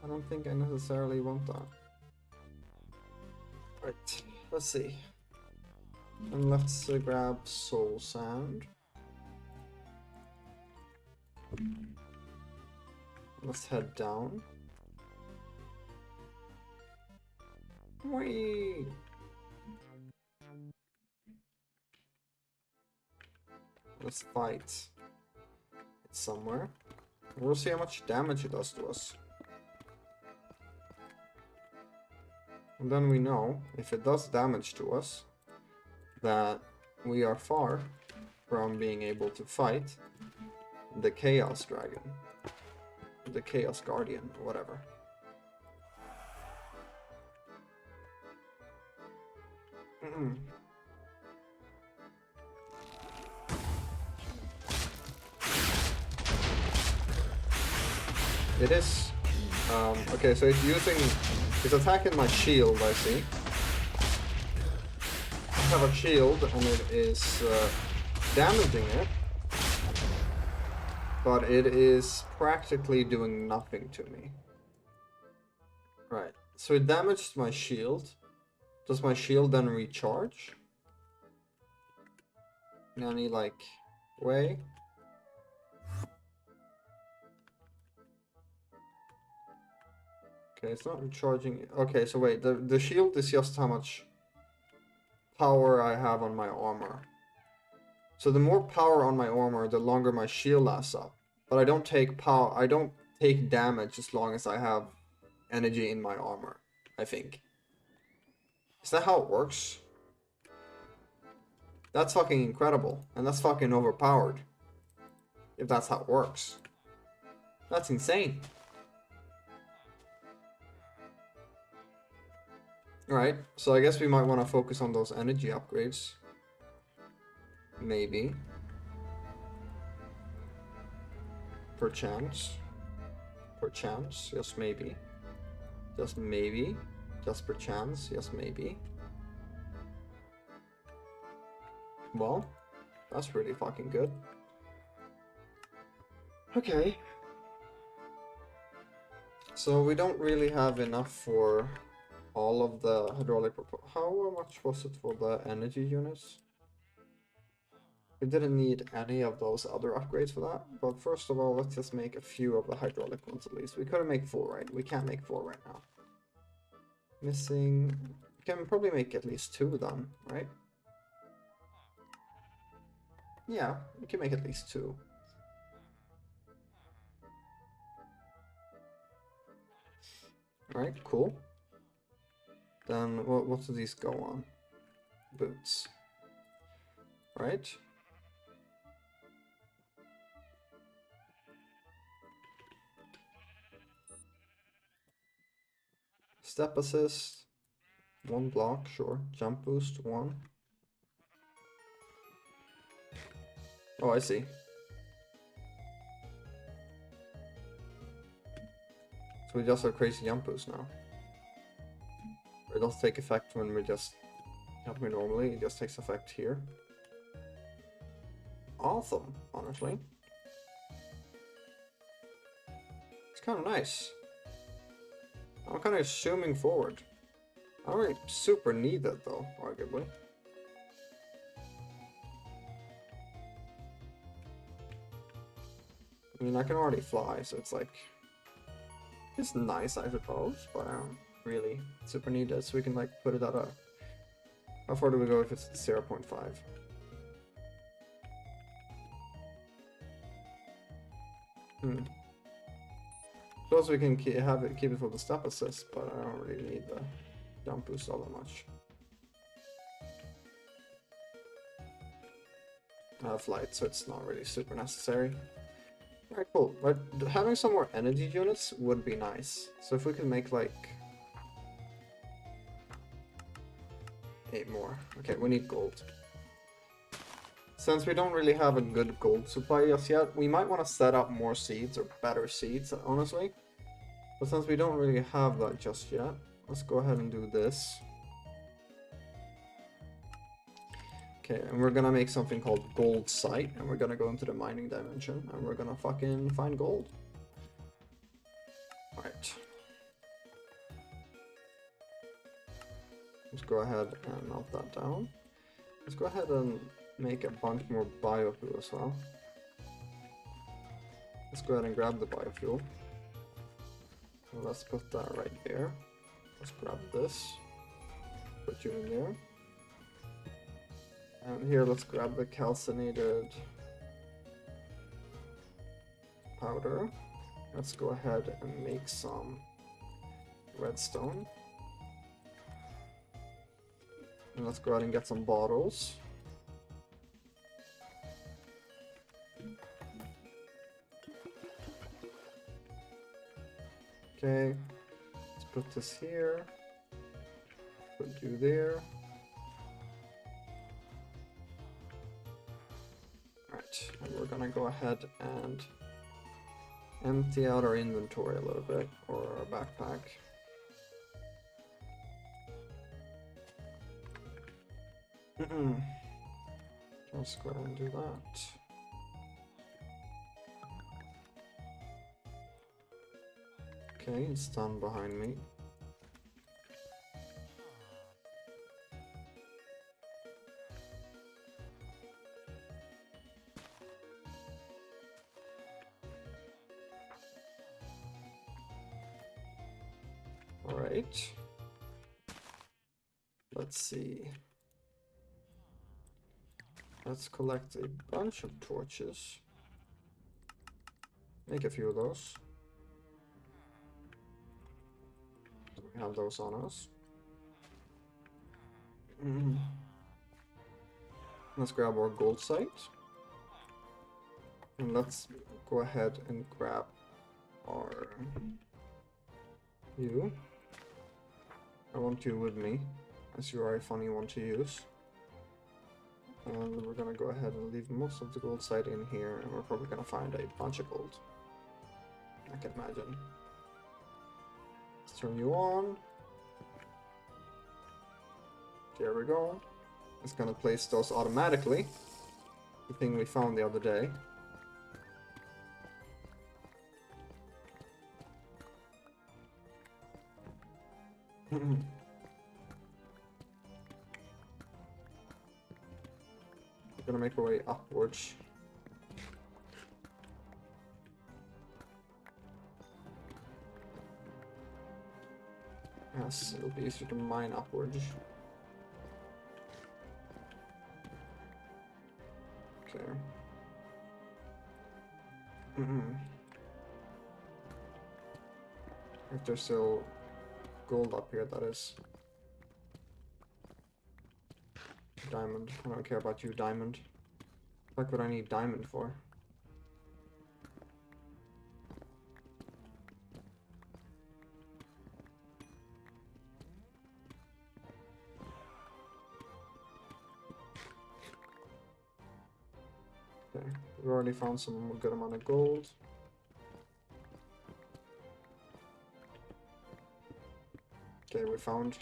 Speaker 1: I don't think I necessarily want that. Right, let's see. And let's grab soul sand. Let's head down. Whee! Let's fight it somewhere. We'll see how much damage it does to us. And then we know, if it does damage to us, that we are far from being able to fight the Chaos Dragon. The Chaos Guardian, or whatever. It is... okay, so it's attacking my shield, I see. I have a shield, and it is damaging it. But it is practically doing nothing to me. Right, so it damaged my shield. Does my shield then recharge? In any, like, way? Okay, it's not recharging. Okay, so wait, the shield is just how much power I have on my armor. So the more power on my armor, the longer my shield lasts up. But I don't take damage as long as I have energy in my armor, I think. Is that how it works? That's fucking incredible. And that's fucking overpowered. If that's how it works. That's insane. Alright, so I guess we might want to focus on those energy upgrades. Maybe. Perchance. Perchance, just maybe. Just maybe. Just perchance, just maybe. Well, that's really fucking good. Okay. So we don't really have enough for all of the hydraulic... How much was it for the energy units? We didn't need any of those other upgrades for that, but first of all, let's just make a few of the hydraulic ones at least. We couldn't make 4, right? We can't make 4 right now. Missing... We can probably make at least 2 then, right? Yeah, we can make at least 2. Alright, cool. Then what do these go on? Boots. Right? Step assist. 1 block, sure. Jump boost, 1. Oh, I see. So we just have crazy jump boost now. It doesn't take effect when we just jump normally, it just takes effect here. Awesome, honestly. It's kind of nice. I'm kind of zooming forward. I don't really super need that though, arguably. I mean, I can already fly, so it's like... It's nice, I suppose, but I don't really super need it, so we can like put it at a... How far do we go if it's 0.5? Suppose we can keep it for the step assist, but I don't really need the jump boost all that much. I have flight, so it's not really super necessary. Alright, cool. But having some more energy units would be nice. So if we can make like 8 more. Okay, we need gold. Since we don't really have a good gold supply just yet, we might want to set up more seeds or better seeds, honestly. But since we don't really have that just yet, let's go ahead and do this. Okay, and we're gonna make something called gold site, and we're gonna go into the mining dimension, and we're gonna fucking find gold. Alright. Let's go ahead and melt that down. Let's go ahead and make a bunch more biofuel as well. Let's go ahead and grab the biofuel. So let's put that right there. Let's grab this. Put you in there. And here, let's grab the calcinated powder. Let's go ahead and make some redstone. And let's go ahead and get some bottles. Okay, let's put this here. Put you there. Alright, and we're gonna go ahead and empty out our inventory a little bit, or our backpack. Let's go ahead and do that. Okay, it's done behind me. Alright. Let's see. Let's collect a bunch of torches. Make a few of those. We have those on us. Let's grab our gold site. And let's go ahead and grab our... you. I want you with me, as you are a funny one to use. And we're gonna go ahead and leave most of the gold site in here, and we're probably gonna find a bunch of gold. I can imagine. Let's turn you on. There we go. It's gonna place those automatically. The thing we found the other day. We're gonna make our way upwards. Yes, it'll be easier to mine upwards. Okay. If there's still gold up here, that is. Diamond. I don't care about you, diamond. What would I need diamond for? Okay, we've already found some good amount of gold. Okay, we found...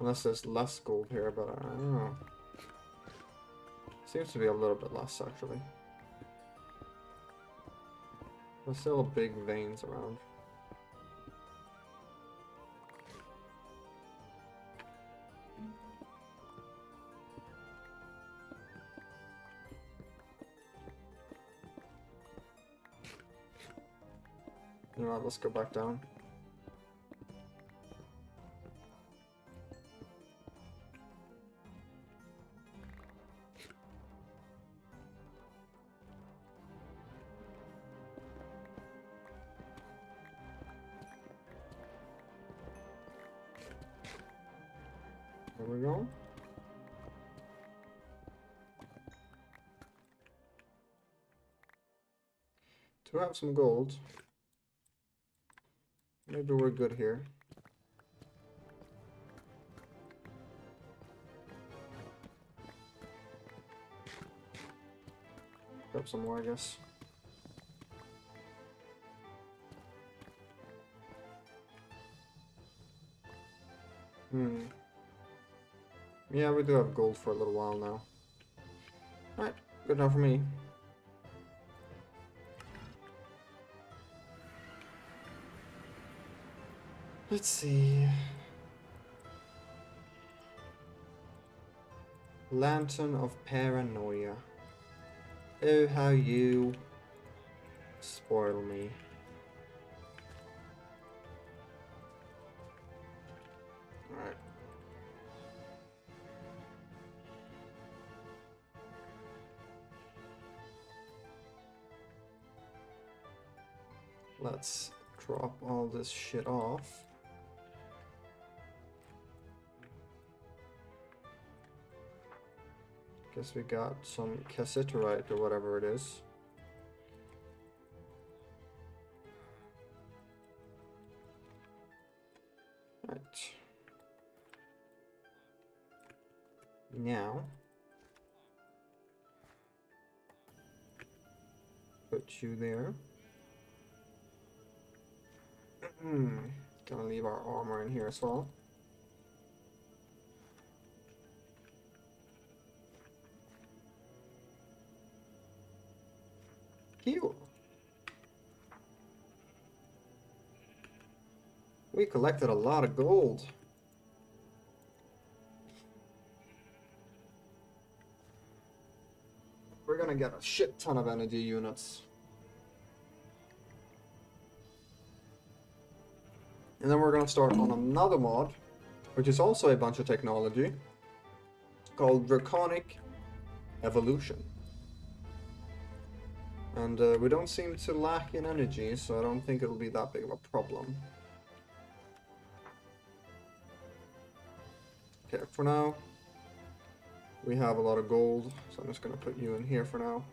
Speaker 1: Unless there's less gold here, but I don't know. Seems to be a little bit less, actually. There's still big veins around. You know what, let's go back down. There we go. To have some gold. Maybe we're good here. Grab some more, I guess. Yeah, we do have gold for a little while now. Alright, good enough for me. Let's see. Lantern of Paranoia. Oh, how you spoil me. Alright. Let's drop all this shit off. Guess we got some cassiterite or whatever it is. Right. Now, put you there. Gonna leave our armor in here as well. Heal. We collected a lot of gold. We're gonna get a shit ton of energy units. And then we're gonna start on another mod, which is also a bunch of technology, called Draconic Evolution. And we don't seem to lack in energy, so I don't think it'll be that big of a problem. Okay, for now, we have a lot of gold, so I'm just gonna put you in here for now.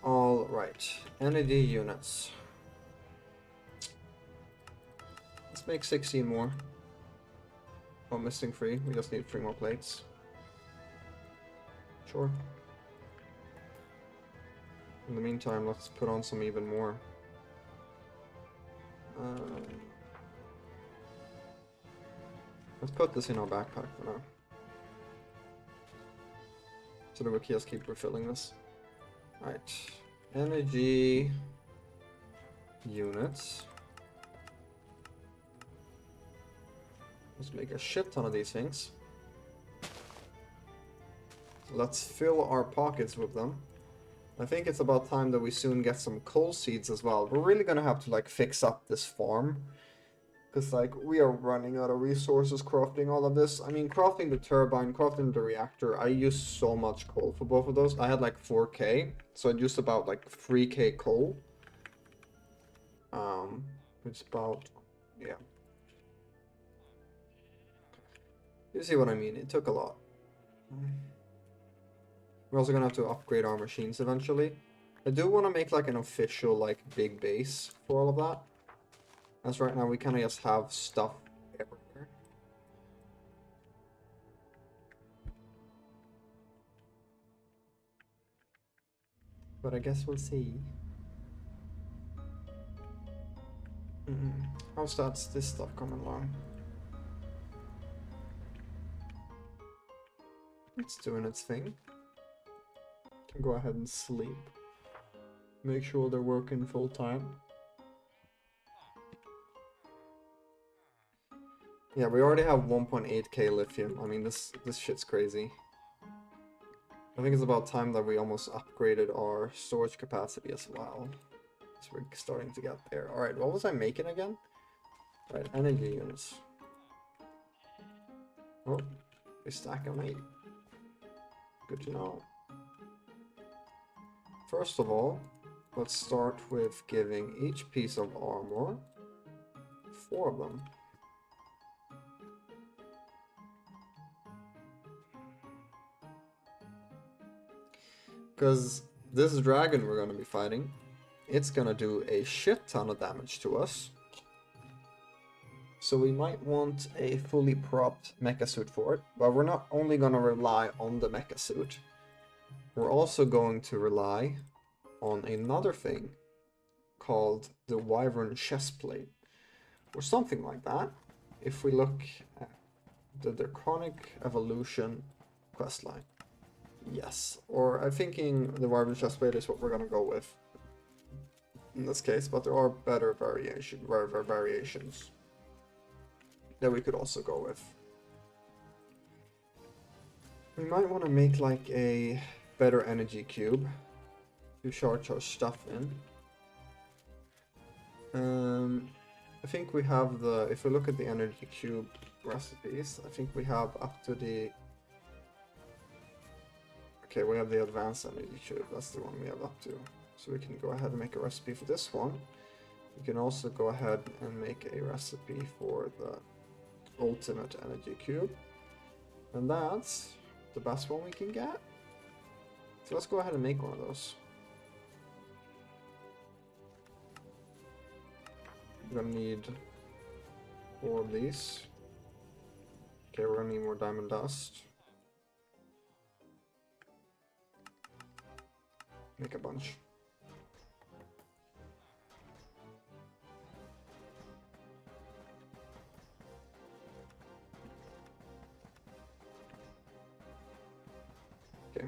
Speaker 1: Alright, energy units. Let's make 16 more. Oh, missing 3, we just need 3 more plates. Sure. In the meantime, let's put on some even more. Let's put this in our backpack for now. So that we can just keep refilling this. Right. Energy units. Let's make a shit ton of these things. Let's fill our pockets with them. I think it's about time that we soon get some coal seeds as well. We're really gonna have to like fix up this farm. Because like we are running out of resources crafting all of this. I mean, crafting the turbine, crafting the reactor, I used so much coal for both of those. I had like 4k, so I used about like 3k coal. It's about, yeah. You see what I mean? It took a lot. We're also gonna have to upgrade our machines eventually. I do want to make like an official like big base for all of that. As right now we kind of just have stuff everywhere. But I guess we'll see. How's this stuff coming along? It's doing its thing. Can go ahead and sleep. Make sure they're working full time. Yeah, we already have 1.8k lithium. I mean, this shit's crazy. I think it's about time that we almost upgraded our storage capacity as well. So we're starting to get there. Alright, what was I making again? Right, energy units. Oh, we stack on 8. Good to know. First of all, let's start with giving each piece of armor 4 of them. Because this dragon we're going to be fighting, it's going to do a shit ton of damage to us. So we might want a fully propped MEKA-SUIT for it, but we're not only going to rely on the MEKA-SUIT. We're also going to rely on another thing called the Wyvern chestplate, or something like that. If we look at the Draconic Evolution questline. Yes, or I'm thinking the Wyvern chestplate is what we're gonna go with in this case, but there are better variations that we could also go with. We might want to make like a better energy cube to charge our stuff in. I think we have the, if we look at the energy cube recipes, I think we have up to the, okay, we have the advanced energy cube, that's the one we have up to. So we can go ahead and make a recipe for this one. We can also go ahead and make a recipe for the ultimate energy cube. And that's the best one we can get. So let's go ahead and make one of those. We're gonna need 4 of these. Okay, we're gonna need more diamond dust. Make a bunch. Okay.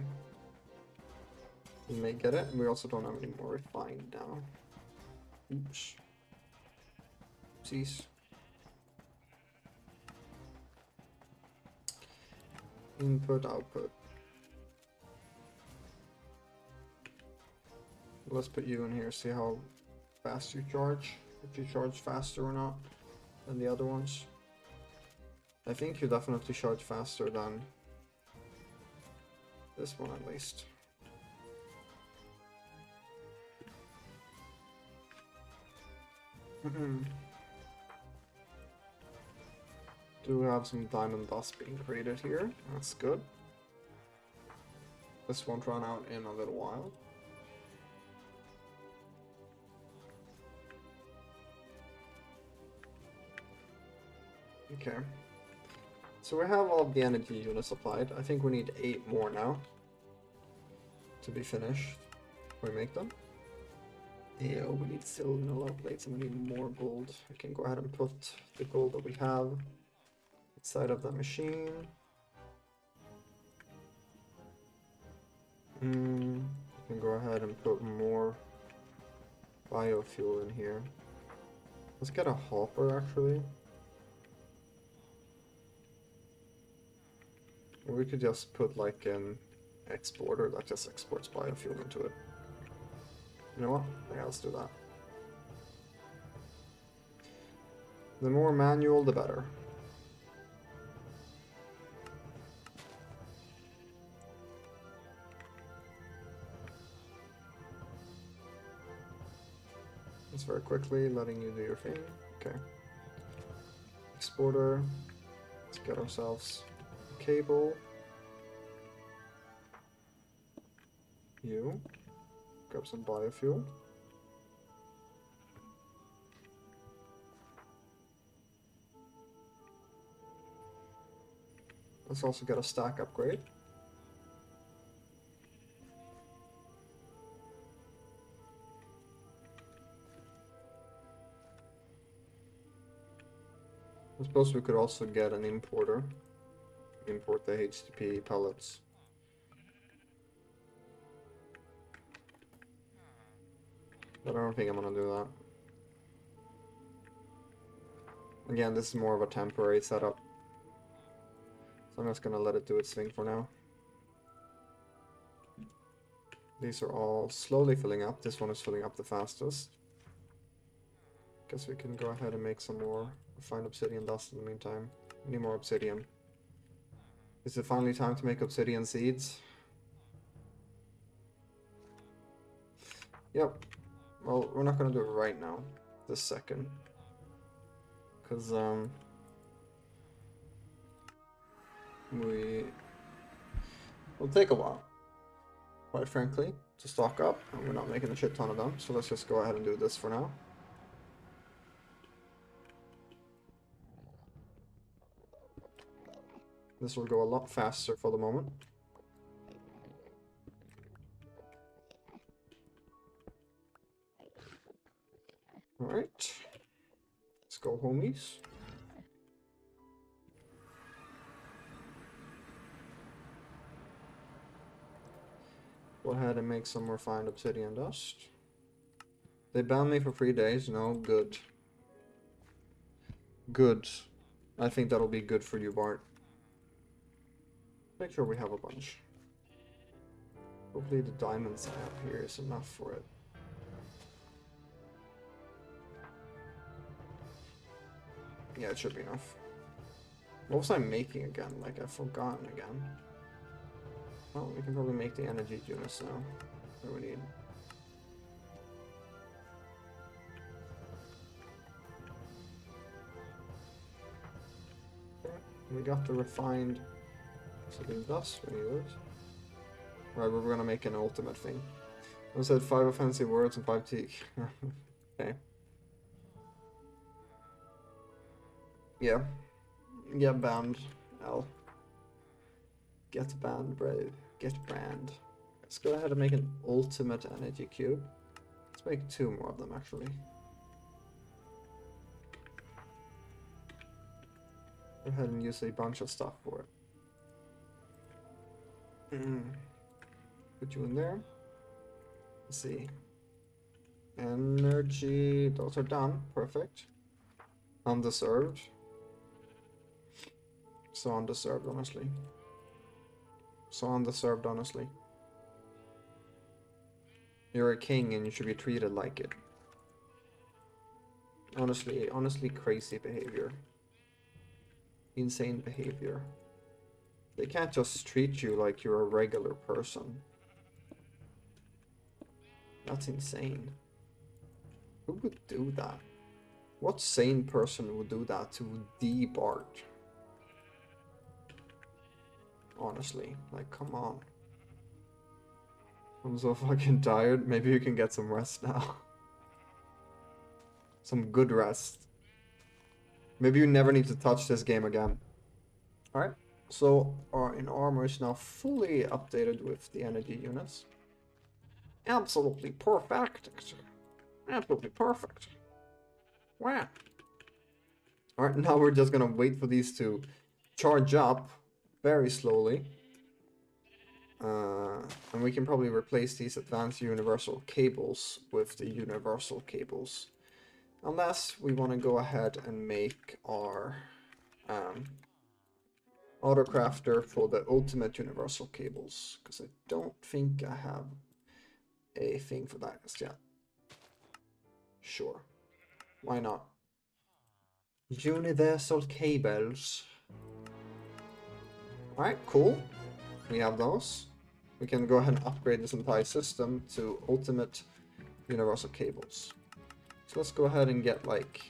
Speaker 1: We may get it, and we also don't have any more refined now. Oops. Oopsies. Input, output. Let's put you in here, see how fast you charge. If you charge faster or not than the other ones. I think you definitely charge faster than this one at least. Do have some diamond dust being created here. That's good. This won't run out in a little while. Okay. So we have all of the energy units applied. I think we need 8 more now to be finished. We make them. Yeah, we need silver and a lot of plates, and we need more gold. I can go ahead and put the gold that we have inside of the machine. I can go ahead and put more biofuel in here. Let's get a hopper actually. Or we could just put like an exporter that just exports biofuel into it. You know what? Yeah, let's do that. The more manual, the better. Just very quickly letting you do your thing. Okay. Exporter. Let's get ourselves a cable. You. Grab some biofuel. Let's also get a stack upgrade. I suppose we could also get an importer. Import the HTP pellets. But I don't think I'm gonna do that. Again, this is more of a temporary setup. So I'm just gonna let it do its thing for now. These are all slowly filling up. This one is filling up the fastest. Guess we can go ahead and make some more refined obsidian dust in the meantime. We need more obsidian. Is it finally time to make obsidian seeds? Yep. Well, we're not gonna do it right now. This second. Because, it'll take a while, quite frankly, to stock up, and we're not making a shit ton of them, so let's just go ahead and do this for now. This will go a lot faster for the moment. Alright. Let's go, homies. Go ahead and make some refined obsidian dust. They banned me for 3 days. No, good. Good. I think that'll be good for you, Bart. Make sure we have a bunch. Hopefully the diamonds I have here is enough for it. Yeah, it should be enough. What was I making again? Like, I've forgotten again. Well, we can probably make the energy units now. What do we need? Okay, we got the refined obsidian dust. We need those. Right, we're gonna make an ultimate thing. I said 5 offensive words and 5 teak. Okay. Yeah. Get banned, L. Get banned, bro. Get banned. Let's go ahead and make an ultimate energy cube. Let's make 2 more of them, actually. Go ahead and use a bunch of stuff for it. Put you in there. Let's see. Energy. Those are done. Perfect. Undeserved. So undeserved, honestly. So undeserved, honestly. You're a king and you should be treated like it. Honestly crazy behavior. Insane behavior. They can't just treat you like you're a regular person. That's insane. Who would do that? What sane person would do that to the Bart? Honestly, like, come on. I'm so fucking tired. Maybe you can get some rest now. Some good rest. Maybe you never need to touch this game again. Alright, so our armor is now fully updated with the energy units. Absolutely perfect. Absolutely perfect. Wow. Alright, now we're just gonna wait for these to charge up very slowly. And we can probably replace these advanced universal cables with the universal cables. Unless we want to go ahead and make our autocrafter for the ultimate universal cables. Because I don't think I have a thing for that just yet. Sure. Why not? Universal cables. Alright, cool. We have those. We can go ahead and upgrade this entire system to ultimate universal cables. So let's go ahead and get like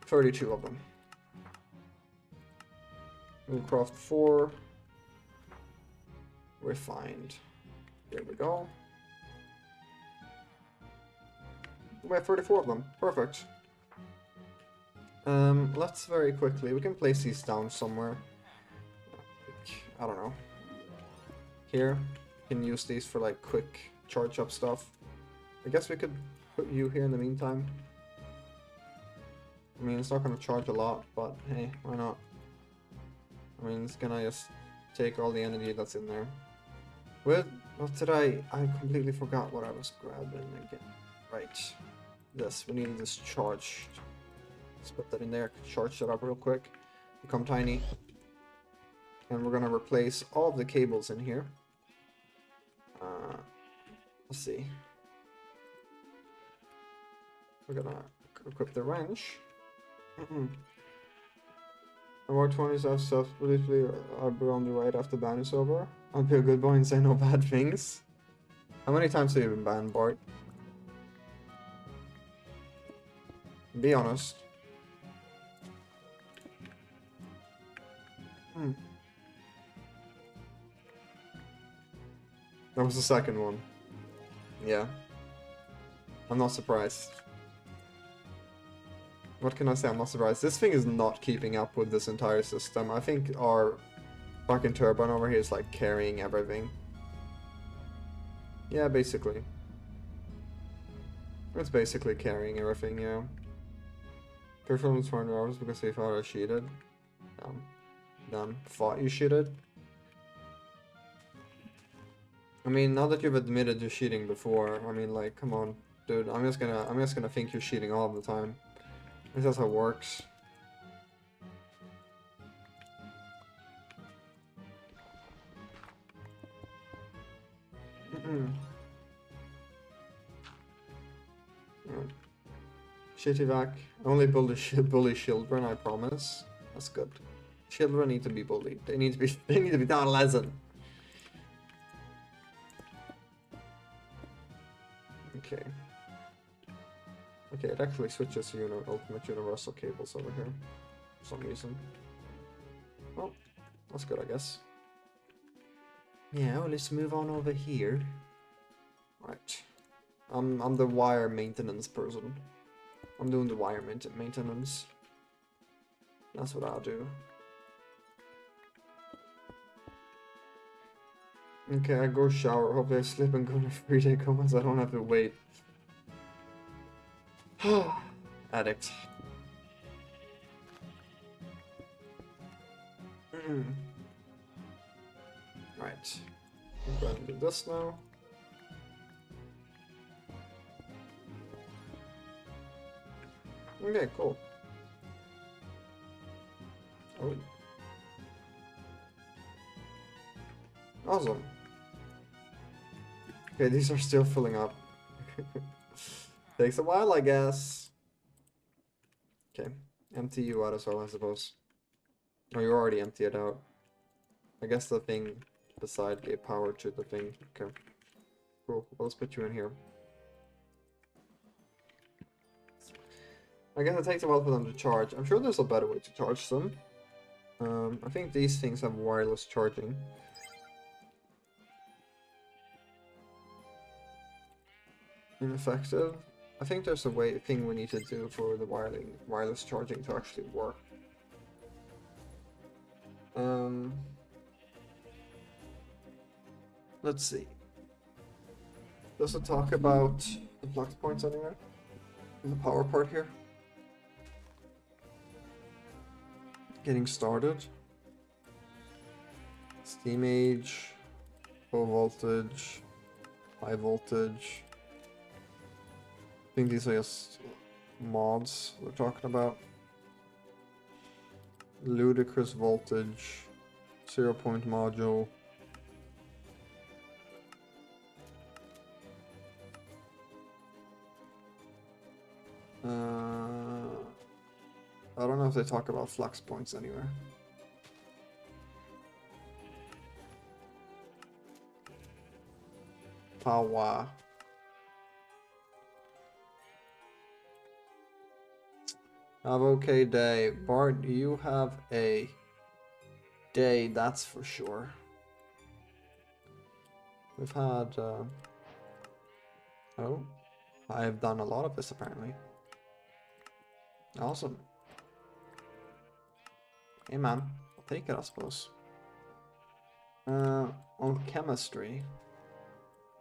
Speaker 1: 32 of them. We'll craft 4. Refined. There we go. We have 34 of them. Perfect. Let's very quickly, we can place these down somewhere. I don't know. Here, you can use these for like quick charge up stuff. I guess we could put you here in the meantime. I mean, it's not gonna charge a lot, but hey, why not? I mean, it's gonna just take all the energy that's in there. What did I completely forgot what I was grabbing again. Right. This, we need this charged. Let's put that in there, charge that up real quick. Become tiny. And we're gonna replace all of the cables in here. Let's see. We're gonna equip the wrench. Award 20s have self-briefly are on the right after ban is over. I'll be a good boy and say no bad things. How many times have you been banned, Bart? Be honest. That was the second one. Yeah. I'm not surprised. What can I say? I'm not surprised. This thing is not keeping up with this entire system. I think our fucking turbine over here is like carrying everything. Yeah, basically. It's basically carrying everything, yeah. Performance 400 hours because they thought I cheated. Done. Thought you cheated? I mean, now that you've admitted to cheating before, I mean, like, come on, dude. I'm just gonna think you're cheating all the time. That's how it works. Shitty vac. Only bully children, I promise. That's good. Children need to be bullied. They need to be taught a lesson. Okay. Okay, it actually switches to ultimate universal cables over here for some reason. Well, that's good, I guess. Yeah, well, let's move on over here. Right. I'm the wire maintenance person. I'm doing the wire maintenance. That's what I'll do. Okay, I go shower. Hopefully I sleep and go to 3-day coma so I don't have to wait. Addict. Right. I'm going to do this now. Okay, cool. Oh. Awesome. Okay, these are still filling up. Takes a while, I guess. Okay, empty you out as well, I suppose. Oh, you already emptied it out. I guess the thing beside gave power to the thing. Okay, cool. Well, let's put you in here. I guess it takes a while for them to charge. I'm sure there's a better way to charge them. I think these things have wireless charging. Ineffective. I think there's a thing we need to do for the wireless charging to actually work. Let's see. Does it talk about the flux points anywhere? In the power part here? Getting started. Steam age. Low voltage. High voltage. I think these are just mods we're talking about. Ludicrous voltage. 0-point module. I don't know if they talk about flux points anywhere. Power. Have okay day. Bart, you have a day, that's for sure. We've had, oh, I've done a lot of this apparently. Awesome. Hey man, I'll take it I suppose. On chemistry.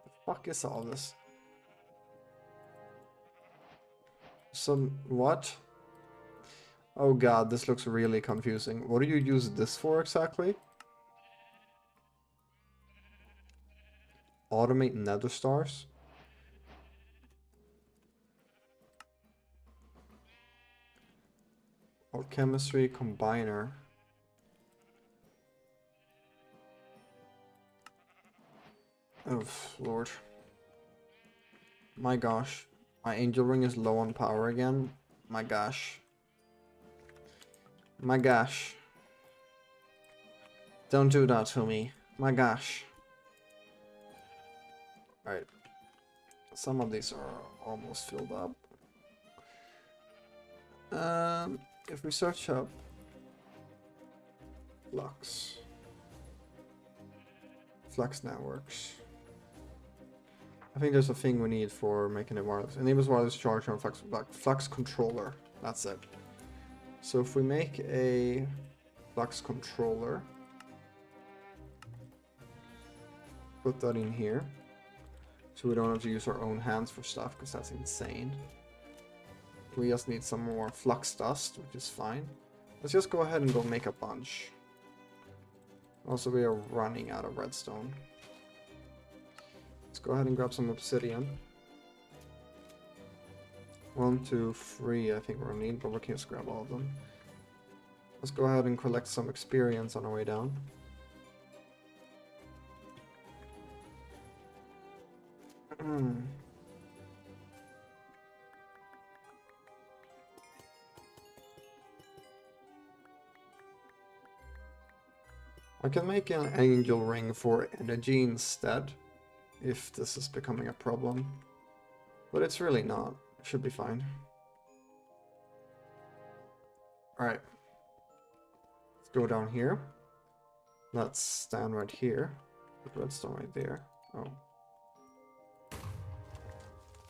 Speaker 1: The fuck is all this? Some, what? Oh god, this looks really confusing. What do you use this for exactly? Automate nether stars. Or chemistry combiner. Oh, Lord. My gosh. My angel ring is low on power again. My gosh. My gosh. Don't do that to me. My gosh. Alright. Some of these are almost filled up. If we search up Flux networks. I think there's a thing we need for making it wireless. Enables wireless charge on flux controller. That's it. So if we make a flux controller, put that in here, so we don't have to use our own hands for stuff, because that's insane. We just need some more flux dust, which is fine. Let's just go ahead and go make a bunch. Also, we are running out of redstone. Let's go ahead and grab some obsidian. 1, 2, 3 I think we're gonna need, but we can just grab all of them. Let's go ahead and collect some experience on our way down. I can make an angel ring for energy instead, if this is becoming a problem. But it's really not. It should be fine. Alright. Let's go down here. Let's stand right here. Put redstone right there. Oh.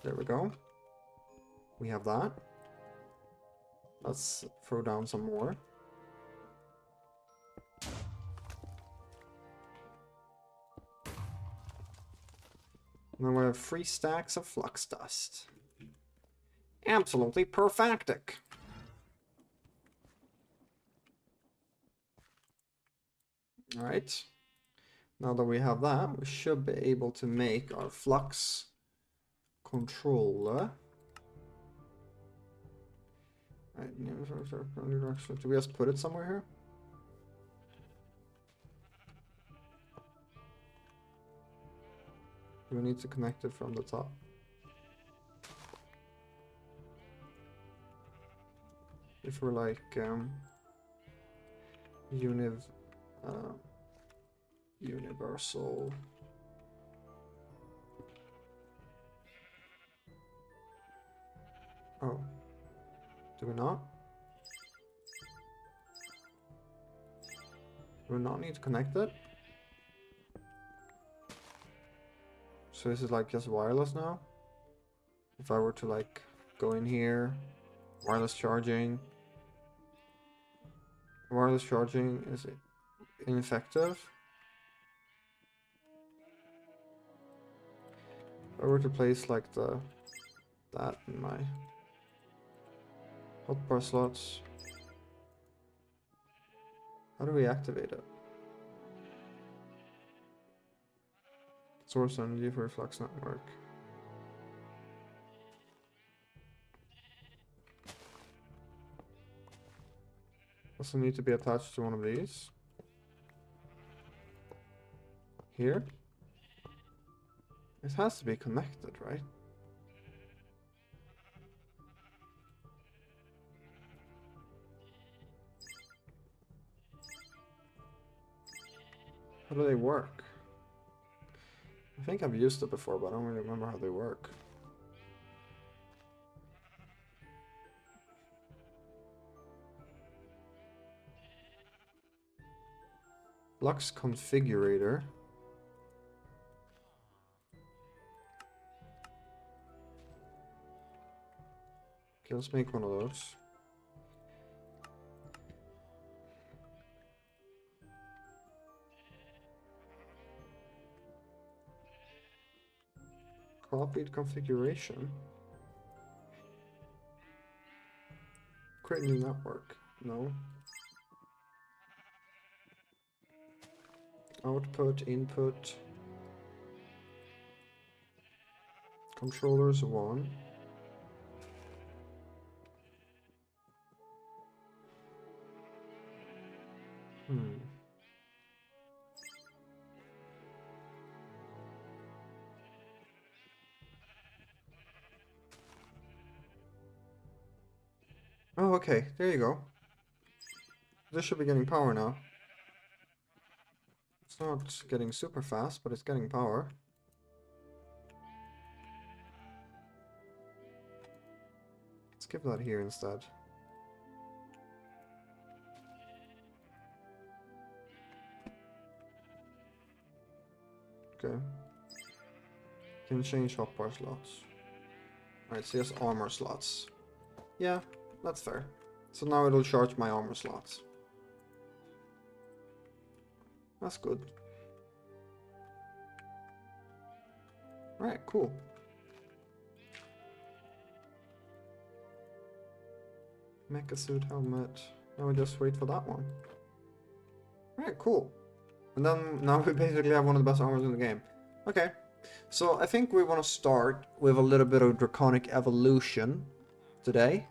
Speaker 1: There we go. We have that. Let's throw down some more. And then we have 3 stacks of flux dust. Absolutely perfectic. Alright. Now that we have that, we should be able to make our flux controller. Alright, do we just put it somewhere here? Do we need to connect it from the top? If we're like universal. Oh, do we not? Do we not need to connect it? So this is like just wireless now? If I were to like go in here, wireless charging. Wireless charging is ineffective. If I were to place like that in my hotbar slots, how do we activate it? Source energy for flux network. Also need to be attached to one of these. Here. It has to be connected, right? How do they work? I think I've used it before, but I don't really remember how they work. Flux configurator. Okay, let's make one of those. Copied configuration. Create new network. No. Output, input. Controllers 1. Oh, okay. There you go. This should be getting power now. It's not getting super fast, but it's getting power. Let's give that here instead. Okay. Can change hotbar slots. Alright, so yes, armor slots. Yeah, that's fair. So now it'll charge my armor slots. That's good. Alright, cool. MEKA-SUIT helmet. Now we just wait for that one. Alright, cool. And then now we basically have one of the best armors in the game. Okay. So I think we want to start with a little bit of Draconic Evolution today.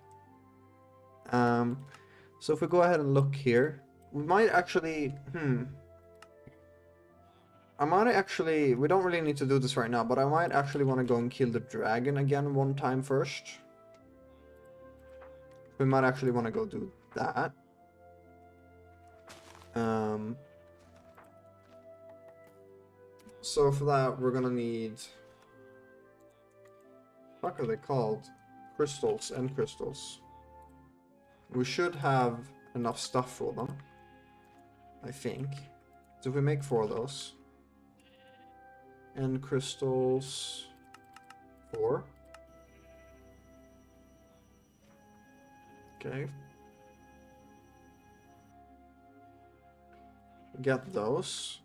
Speaker 1: So if we go ahead and look here, we might actually, we don't really need to do this right now, but I might actually want to go and kill the dragon again one time first. We might actually want to go do that. So for that, we're gonna need, what are they called? Crystals, end crystals. We should have enough stuff for them, I think. So if we make 4 of those. End crystals 4. Okay. Get those.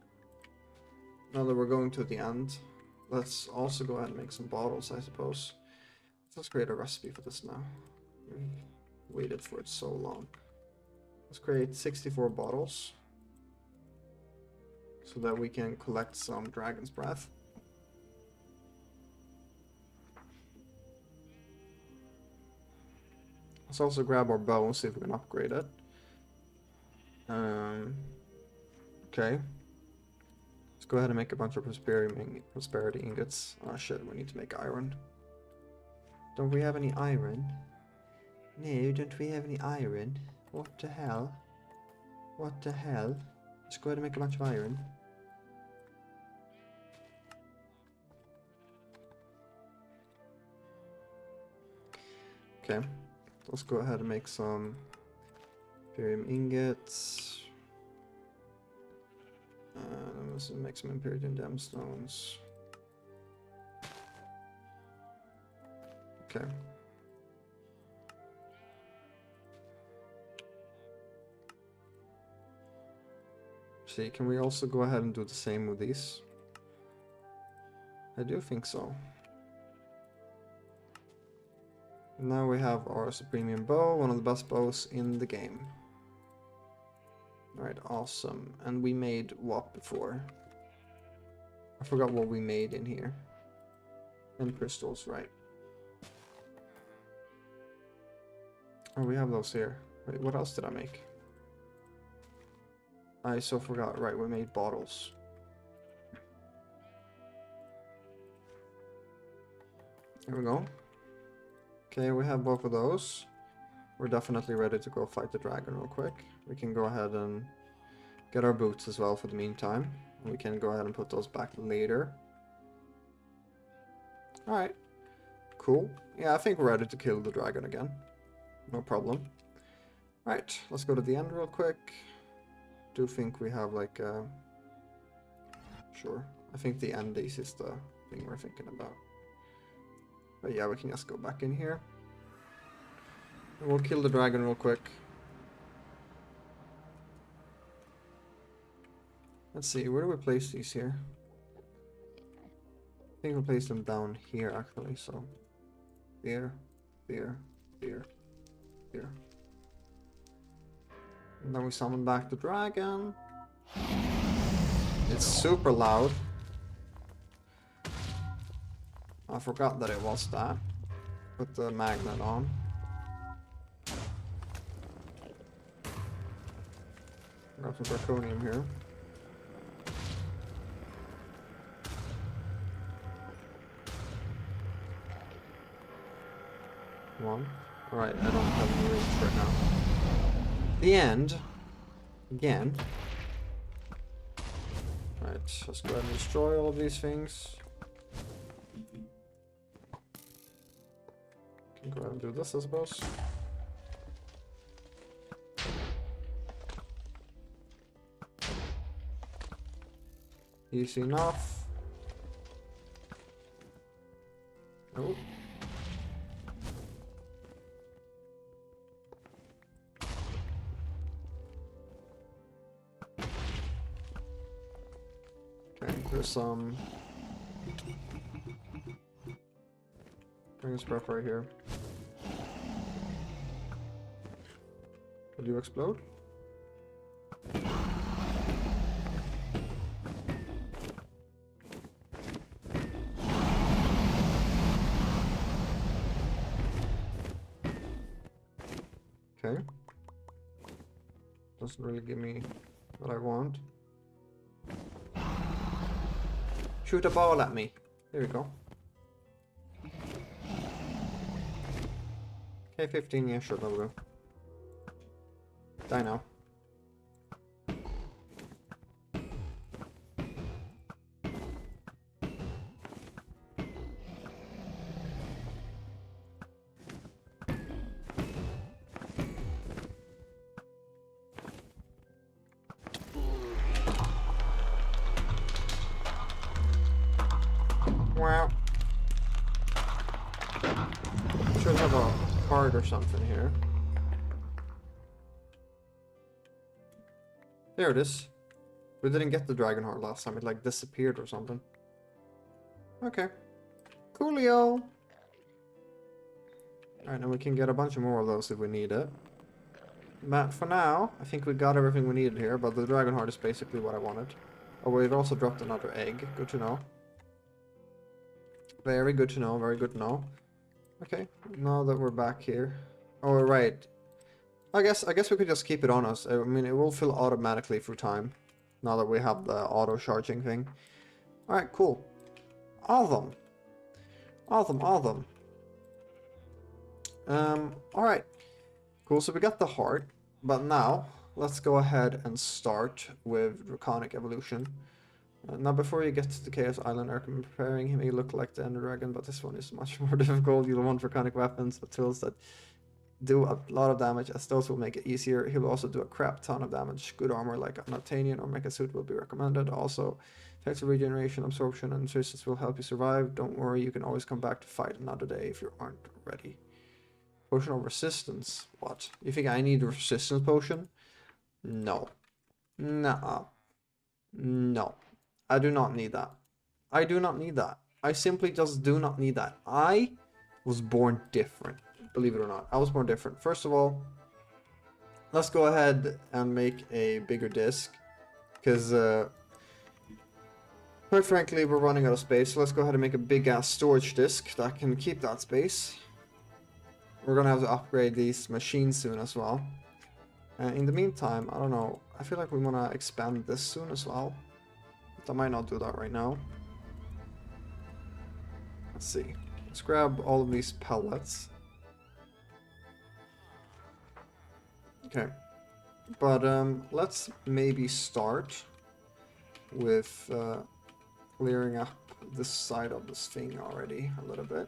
Speaker 1: Now that we're going to the end, let's also go ahead and make some bottles, I suppose. Let's create a recipe for this now. We waited for it so long. Let's create 64 bottles so that we can collect some dragon's breath. Let's also grab our bow and see if we can upgrade it. Okay. Let's go ahead and make a bunch of prosperity ingots. Oh shit, we need to make iron. Don't we have any iron? No, don't we have any iron? What the hell? What the hell? Let's go ahead and make a bunch of iron. Okay. Let's go ahead and make some Imperium ingots. Let's make some Imperium gemstones. Okay. See, can we also go ahead and do the same with these? I do think so. Now we have our Supremium bow, one of the best bows in the game. Alright, awesome. And we made what before? I forgot what we made in here. And crystals, right. Oh, we have those here. Wait, what else did I make? I so forgot. Right, we made bottles. There we go. Okay, we have both of those. We're definitely ready to go fight the dragon real quick. We can go ahead and get our boots as well for the meantime. We can go ahead and put those back later. Alright. Cool. Yeah, I think we're ready to kill the dragon again. No problem. Alright, let's go to the end real quick. Do think we have like a... Sure. I think the end is the thing we're thinking about. But yeah, we can just go back in here. And we'll kill the dragon real quick. Let's see, where do we place these here? I think we'll place them down here actually, so... There, there, there, there. And then we summon back the dragon. It's super loud. I forgot that it was that. Put the magnet on. Got some draconium here. Come on. Alright, I don't have any reach right now. The end. Again. Right, let's go ahead and destroy all of these things. Can go ahead and do this, I suppose. Easy enough. Oh. Okay, there's some dragon's breath right here. Will you explode? Okay. Doesn't really give me what I want. Shoot a ball at me. There we go. Okay, 15, yeah, sure, that'll do. Die now. Wow. Should have a card or something here. There it is. We didn't get the dragon heart last time. It like disappeared or something. Okay. Coolio. Alright, now we can get a bunch more of those if we need it. But for now, I think we got everything we needed here, but the dragon heart is basically what I wanted. Oh, we've also dropped another egg. Good to know. Very good to know, very good to know. Okay, now that we're back here. Oh, right. I guess we could just keep it on us. I mean, it will fill automatically through time. Now that we have the auto charging thing. Alright, cool. Awesome. Awesome, awesome. Alright. Cool, so we got the heart. But now, let's go ahead and start with Draconic Evolution. Now, before you get to the Chaos Island, I recommend preparing him. He look like the Ender Dragon, but this one is much more difficult. You'll want draconic weapons, but tools that do a lot of damage, as those will make it easier. He'll also do a crap ton of damage. Good armor like an Obtanian or MEKA-SUIT will be recommended. Also, effects of regeneration, absorption, and resistance will help you survive. Don't worry, you can always come back to fight another day if you aren't ready. Potion of resistance. What? You think I need a resistance potion? No. Nuh-uh. No. I do not need that. I do not need that. I simply just do not need that. I was born different. Believe it or not. I was born different. First of all, let's go ahead and make a bigger disc. Because, quite frankly, we're running out of space. So let's go ahead and make a big-ass storage disk that can keep that space. We're going to have to upgrade these machines soon as well. In the meantime, I don't know. I feel like we want to expand this soon as well. I might not do that right now. Let's see. Let's grab all of these pellets. Okay. But let's maybe start with clearing up this side of this thing already a little bit.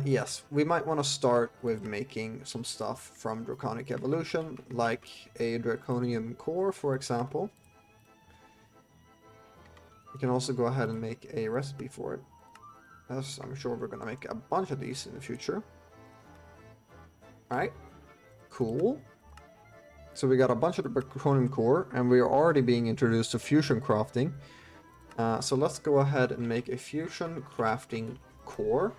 Speaker 1: Yes, we might want to start with making some stuff from Draconic Evolution, like a Draconium core, for example. We can also go ahead and make a recipe for it, as I'm sure we're going to make a bunch of these in the future. Alright, cool. So we got a bunch of the Draconium core, and we are already being introduced to fusion crafting. So let's go ahead and make a fusion crafting core.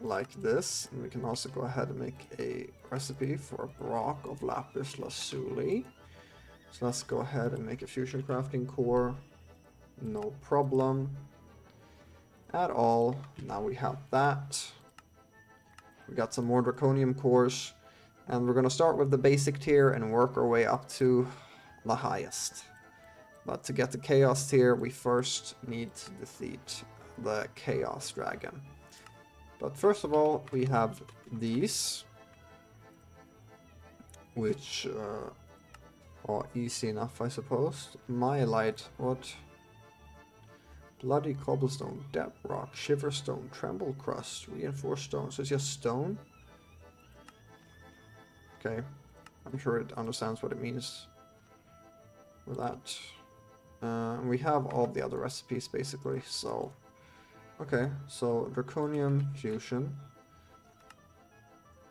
Speaker 1: Like this. And we can also go ahead and make a recipe for a block of lapis lazuli. So let's go ahead and make a fusion crafting core. No problem at all. Now we have that. We got some more draconium cores. And we're going to start with the basic tier and work our way up to the highest. But to get the chaos tier, we first need to defeat the chaos dragon. But first of all, we have these, which are easy enough, I suppose. Myelite, what? Bloody cobblestone, depth rock, shiver stone, tremble crust, reinforced stone. So it's just stone? Okay, I'm sure it understands what it means with that. We have all the other recipes basically, so... Okay, so draconium fusion.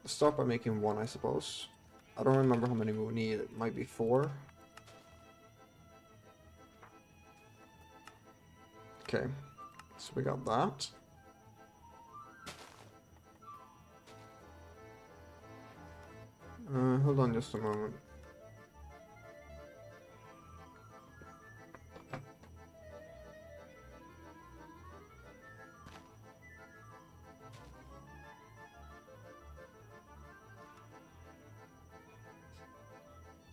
Speaker 1: Let's start by making one, I suppose. I don't remember how many we need, it might be 4. Okay, so we got that. Hold on just a moment.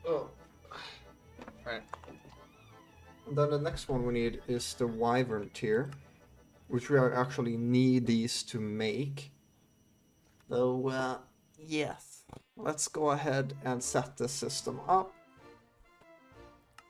Speaker 1: Oh, right. And then the next one we need is the wyvern tier, which we actually need these to make. So, yes. Let's go ahead and set the system up.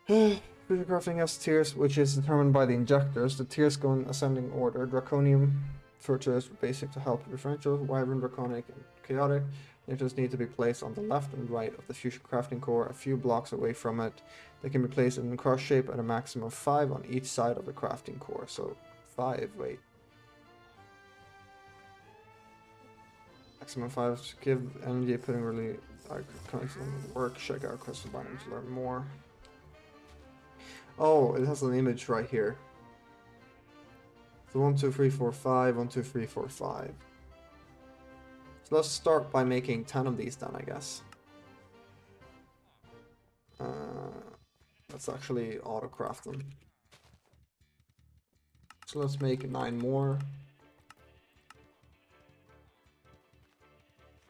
Speaker 1: Fusion crafting has tiers, which is determined by the injectors. The tiers go in ascending order. Draconium, Fortress, basic to help differential, Wyvern, Draconic, and Chaotic. Injectors need to be placed on the left and right of the fusion crafting core, a few blocks away from it. They can be placed in a cross shape at a maximum of 5 on each side of the crafting core. So 5, wait. Maximum 5 to give energy, putting really work. Check out crystal binding to learn more. Oh, it has an image right here. So 1, 2, 3, 4, 5, 1, 2, 3, 4, 5. So let's start by making 10 of these then, I guess. Let's actually auto-craft them. So let's make 9 more.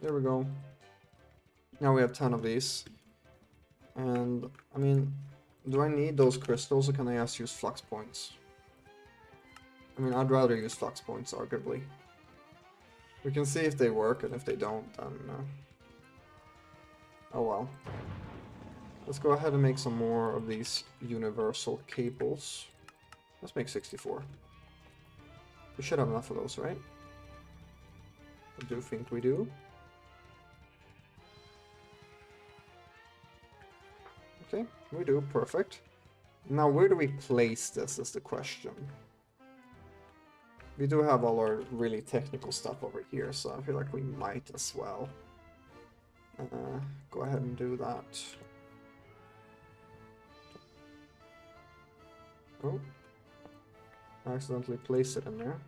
Speaker 1: There we go. Now we have 10 of these. And, I mean, do I need those crystals or can I just use flux points? I mean, I'd rather use flux points, arguably. We can see if they work, and if they don't, then... oh well. Let's go ahead and make some more of these universal cables. Let's make 64. We should have enough of those, right? I do think we do. Okay, we do. Perfect. Now, where do we place this is the question. We do have all our really technical stuff over here, so I feel like we might as well go ahead and do that. Oh, I accidentally placed it in there.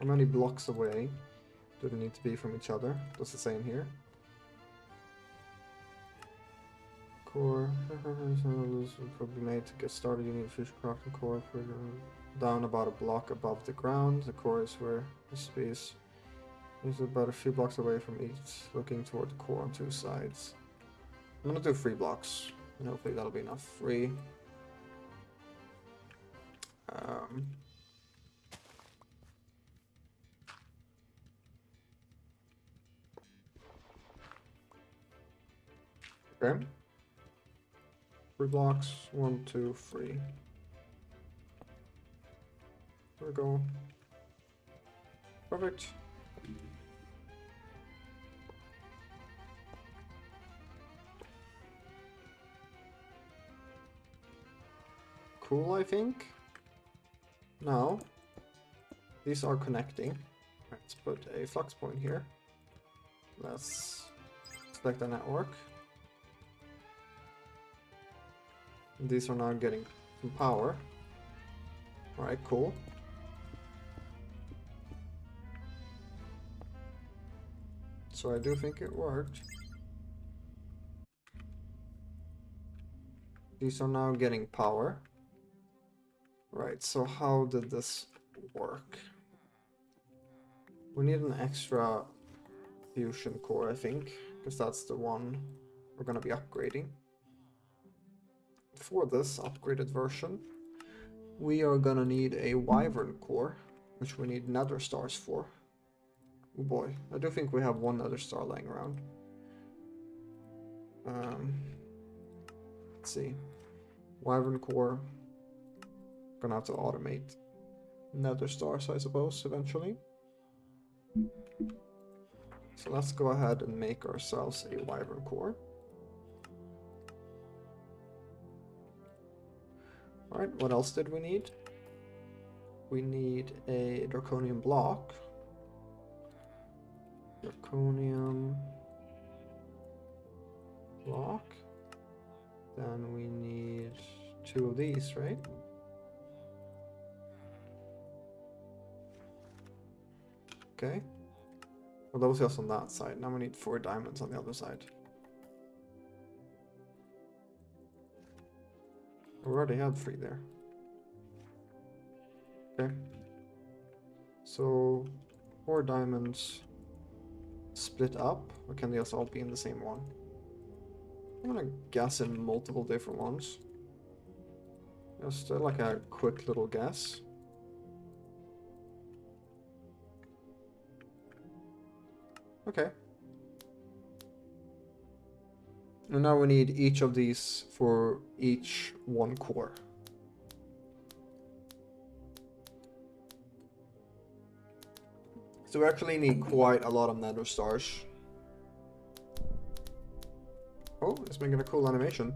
Speaker 1: How many blocks away do they need to be from each other? Does it say in here? Core will probably made to get started. You need a fish crafting core for down about a block above the ground. The core is where the space is about a few blocks away from each, looking toward the core on 2 sides. I'm gonna do 3 blocks, and hopefully that'll be enough. 3. Okay. 3 blocks. 1, 2, 3. There we go. Perfect. Cool, I think. Now, these are connecting. Let's put a flux point here. Let's select the network. These are now getting some power. Alright, cool. So I do think it worked. These are now getting power. Right, so how did this work? We need an extra fusion core, I think, because that's the one we're gonna be upgrading. For this upgraded version, we are gonna need a wyvern core, which we need nether stars for. Oh boy, I do think we have one nether star laying around. Let's see. Wyvern core. Gonna have to automate nether stars, I suppose, eventually. So let's go ahead and make ourselves a wyvern core. Alright, what else did we need? We need a draconium block. Draconium block. Then we need 2 of these, right? Okay. Well, that was just on that side. Now we need 4 diamonds on the other side. We already had 3 there. Okay. So 4 diamonds split up, or can they also all be in the same one? I'm gonna guess in multiple different ones. Just like a quick little guess. Okay. And now we need each of these for each 1 core. So we actually need quite a lot of nether stars. Oh, it's making a cool animation.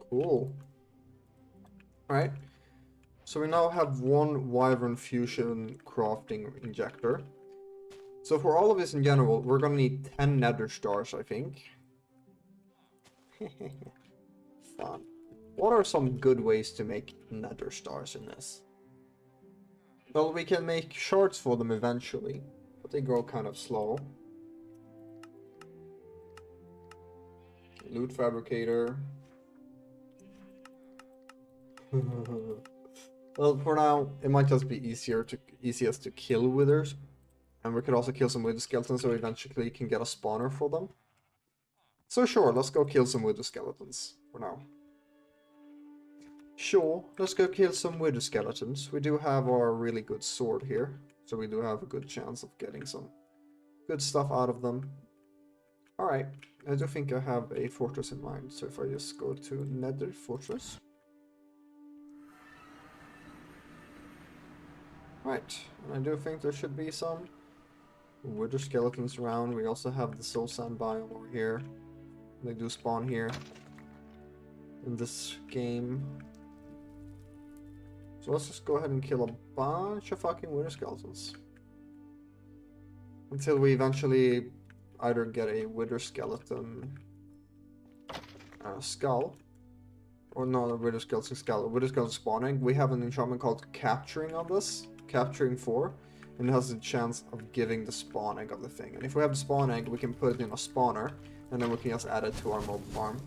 Speaker 1: Cool. Alright. So we now have 1 wyvern fusion crafting injector. So for all of this in general, we're gonna need 10 nether stars, I think. Fun. What are some good ways to make nether stars in this? Well, we can make shards for them eventually, but they grow kind of slow. Loot fabricator. Well, for now, it might just be easiest to kill withers. And we could also kill some wither skeletons so eventually you can get a spawner for them. So sure, let's go kill some wither skeletons for now. Sure, let's go kill some wither skeletons. We do have our really good sword here, so we do have a good chance of getting some good stuff out of them. Alright, I do think I have a fortress in mind, so if I just go to Nether Fortress. Right, and I do think there should be some wither skeletons around. We also have the soul sand biome over here. They do spawn here in this game. So let's just go ahead and kill a bunch of fucking wither skeletons. Until we eventually either get a wither skeleton skull. Or not a wither skeleton skull, a wither skeleton spawning. We have an enchantment called Capturing on this. Capturing 4. And it has a chance of giving the spawn egg of the thing. And if we have the spawn egg, we can put it in a spawner. And then we can just add it to our mob farm.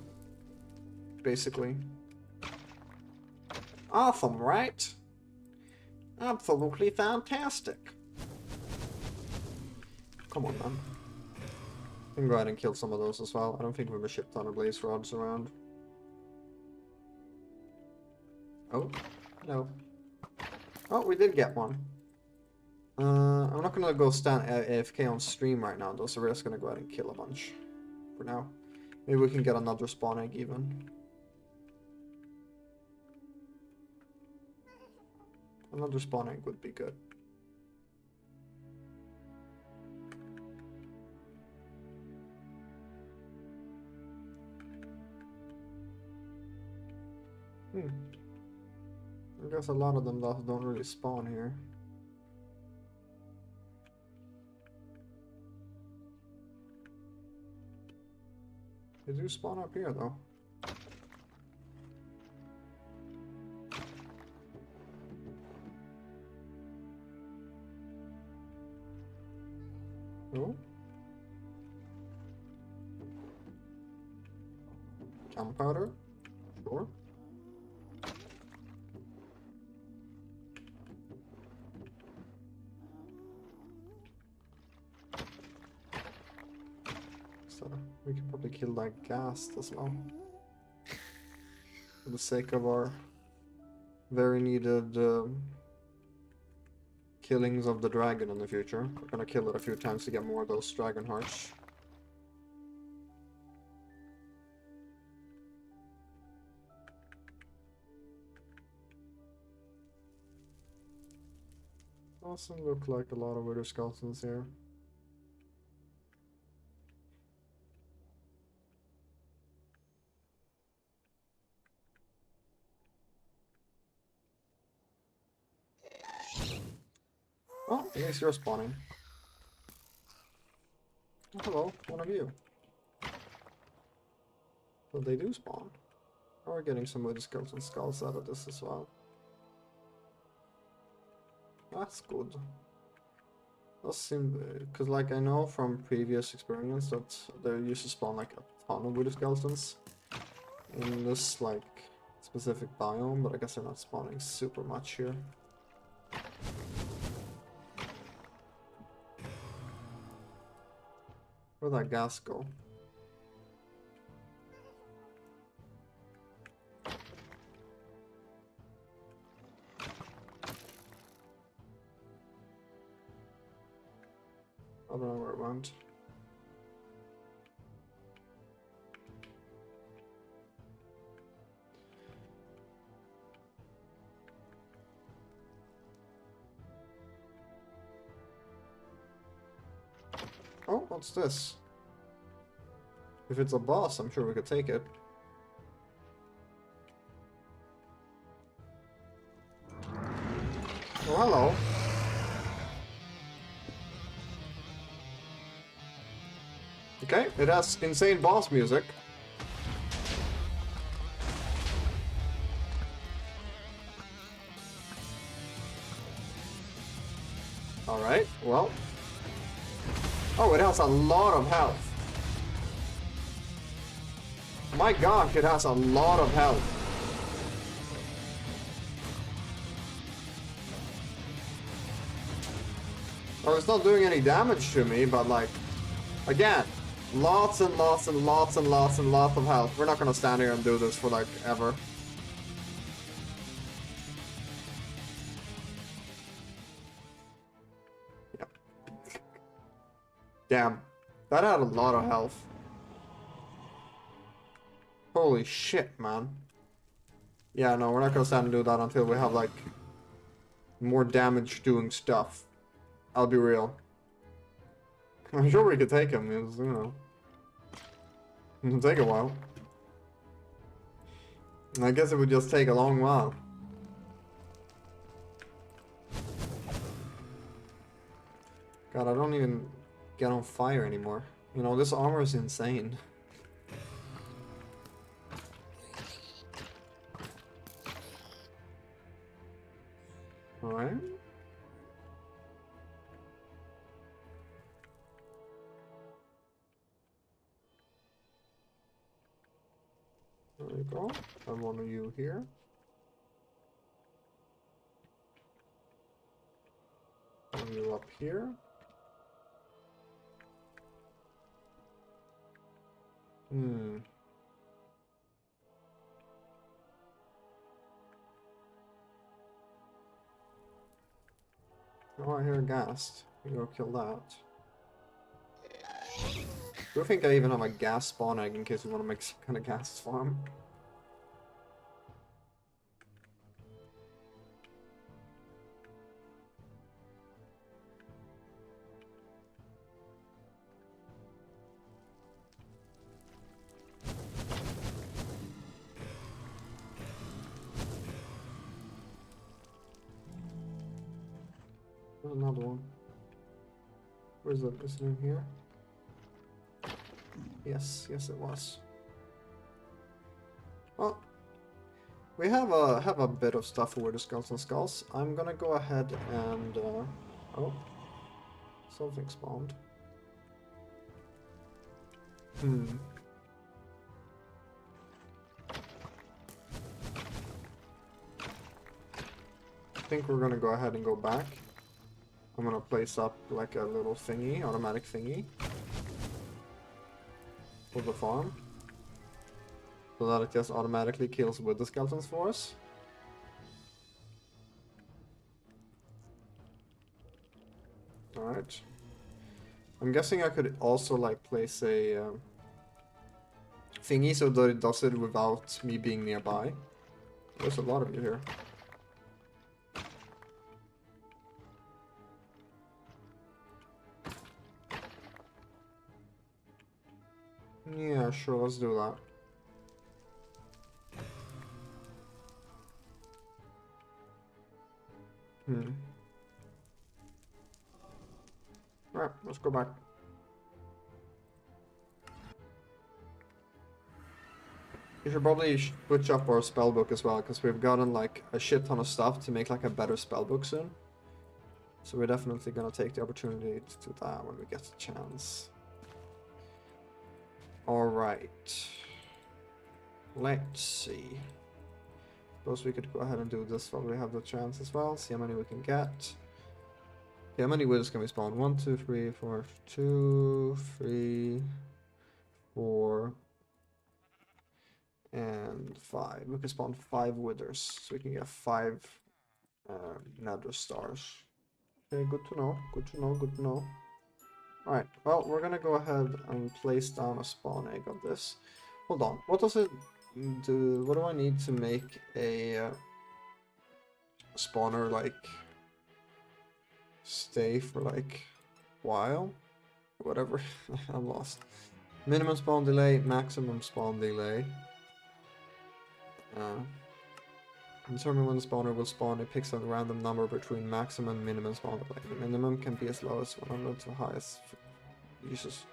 Speaker 1: Basically. Awesome, right? Absolutely fantastic. Come on, man. We can go ahead and kill some of those as well. I don't think we have a shit ton of blaze rods around. Oh, no. Oh, we did get one. I'm not gonna go stand AFK on stream right now though, so we're just gonna go ahead and kill a bunch for now. Maybe we can get another spawn egg even. Another spawn egg would be good. I guess a lot of them don't really spawn here. They do spawn up here though. Oh. Gunpowder? Sure. So we can probably kill that gas as well. For the sake of our very needed killings of the dragon in the future. We're gonna kill it a few times to get more of those dragon hearts. Doesn't look like a lot of wither skeletons here. Oh, at least you're spawning. Oh, hello, one of you. So they do spawn. Oh, we're getting some wither skeleton skulls out of this as well. That's good. Does seem, because like I know from previous experience that they used to spawn like a ton of wither skeletons in this like specific biome, but I guess they're not spawning super much here. Where'd that gas go? I don't know where it went. Oh, what's this? If it's a boss, I'm sure we could take it. Oh, hello. Okay, it has insane boss music. Alright, well. Oh, it has a lot of health. My gosh, it has a lot of health. Well, it's not doing any damage to me, but like, again, lots and lots and lots and lots and lots of health. We're not gonna stand here and do this for like ever. Yep. Damn, that had a lot of health. Holy shit, man. Yeah, no, we're not gonna stand and do that until we have, like, more damage doing stuff. I'll be real. I'm sure we could take him, it's, you know. It'll take a while. I guess it would just take a long while. God, I don't even get on fire anymore. You know, this armor is insane. Alright. There we go. I have one of you here. One of you up here. Hmm. Oh, I hear a ghast. You go kill that. Do you think I even have a gas spawn egg in case we want to make some kind of gas farm? There's another one. Where's it? Is it in here? Yes, yes it was. Well, we have a bit of stuff for the skeleton skulls. I'm gonna go ahead and oh, something spawned. Hmm. I think we're gonna go ahead and go back. I'm gonna place up like a little thingy, automatic thingy, for the farm, so that it just automatically kills with the skeletons for us. Alright. I'm guessing I could also like place a thingy so that it does it without me being nearby. There's a lot of you here. Yeah, sure, let's do that. Alright, let's go back. We should probably switch up our spellbook as well, because we've gotten like a shit ton of stuff to make like a better spellbook soon. So we're definitely gonna take the opportunity to do that when we get the chance. Alright. Let's see. Suppose we could go ahead and do this while we have the chance as well. See how many we can get. Okay, how many withers can we spawn? 1, 2, 3, 4, 2, 3, 4, and 5. We can spawn 5 withers, so we can get 5 nether stars. Okay, good to know, good to know, good to know. Alright, well, we're gonna go ahead and place down a spawn egg of this. Hold on, what does it do? What do I need to make a spawner, like, stay for, like, a while? Whatever, I'm lost. Minimum spawn delay, maximum spawn delay. Determine when the spawner will spawn, it picks a random number between maximum and minimum spawn delay. The minimum can be as low as 100 to high as... Jesus.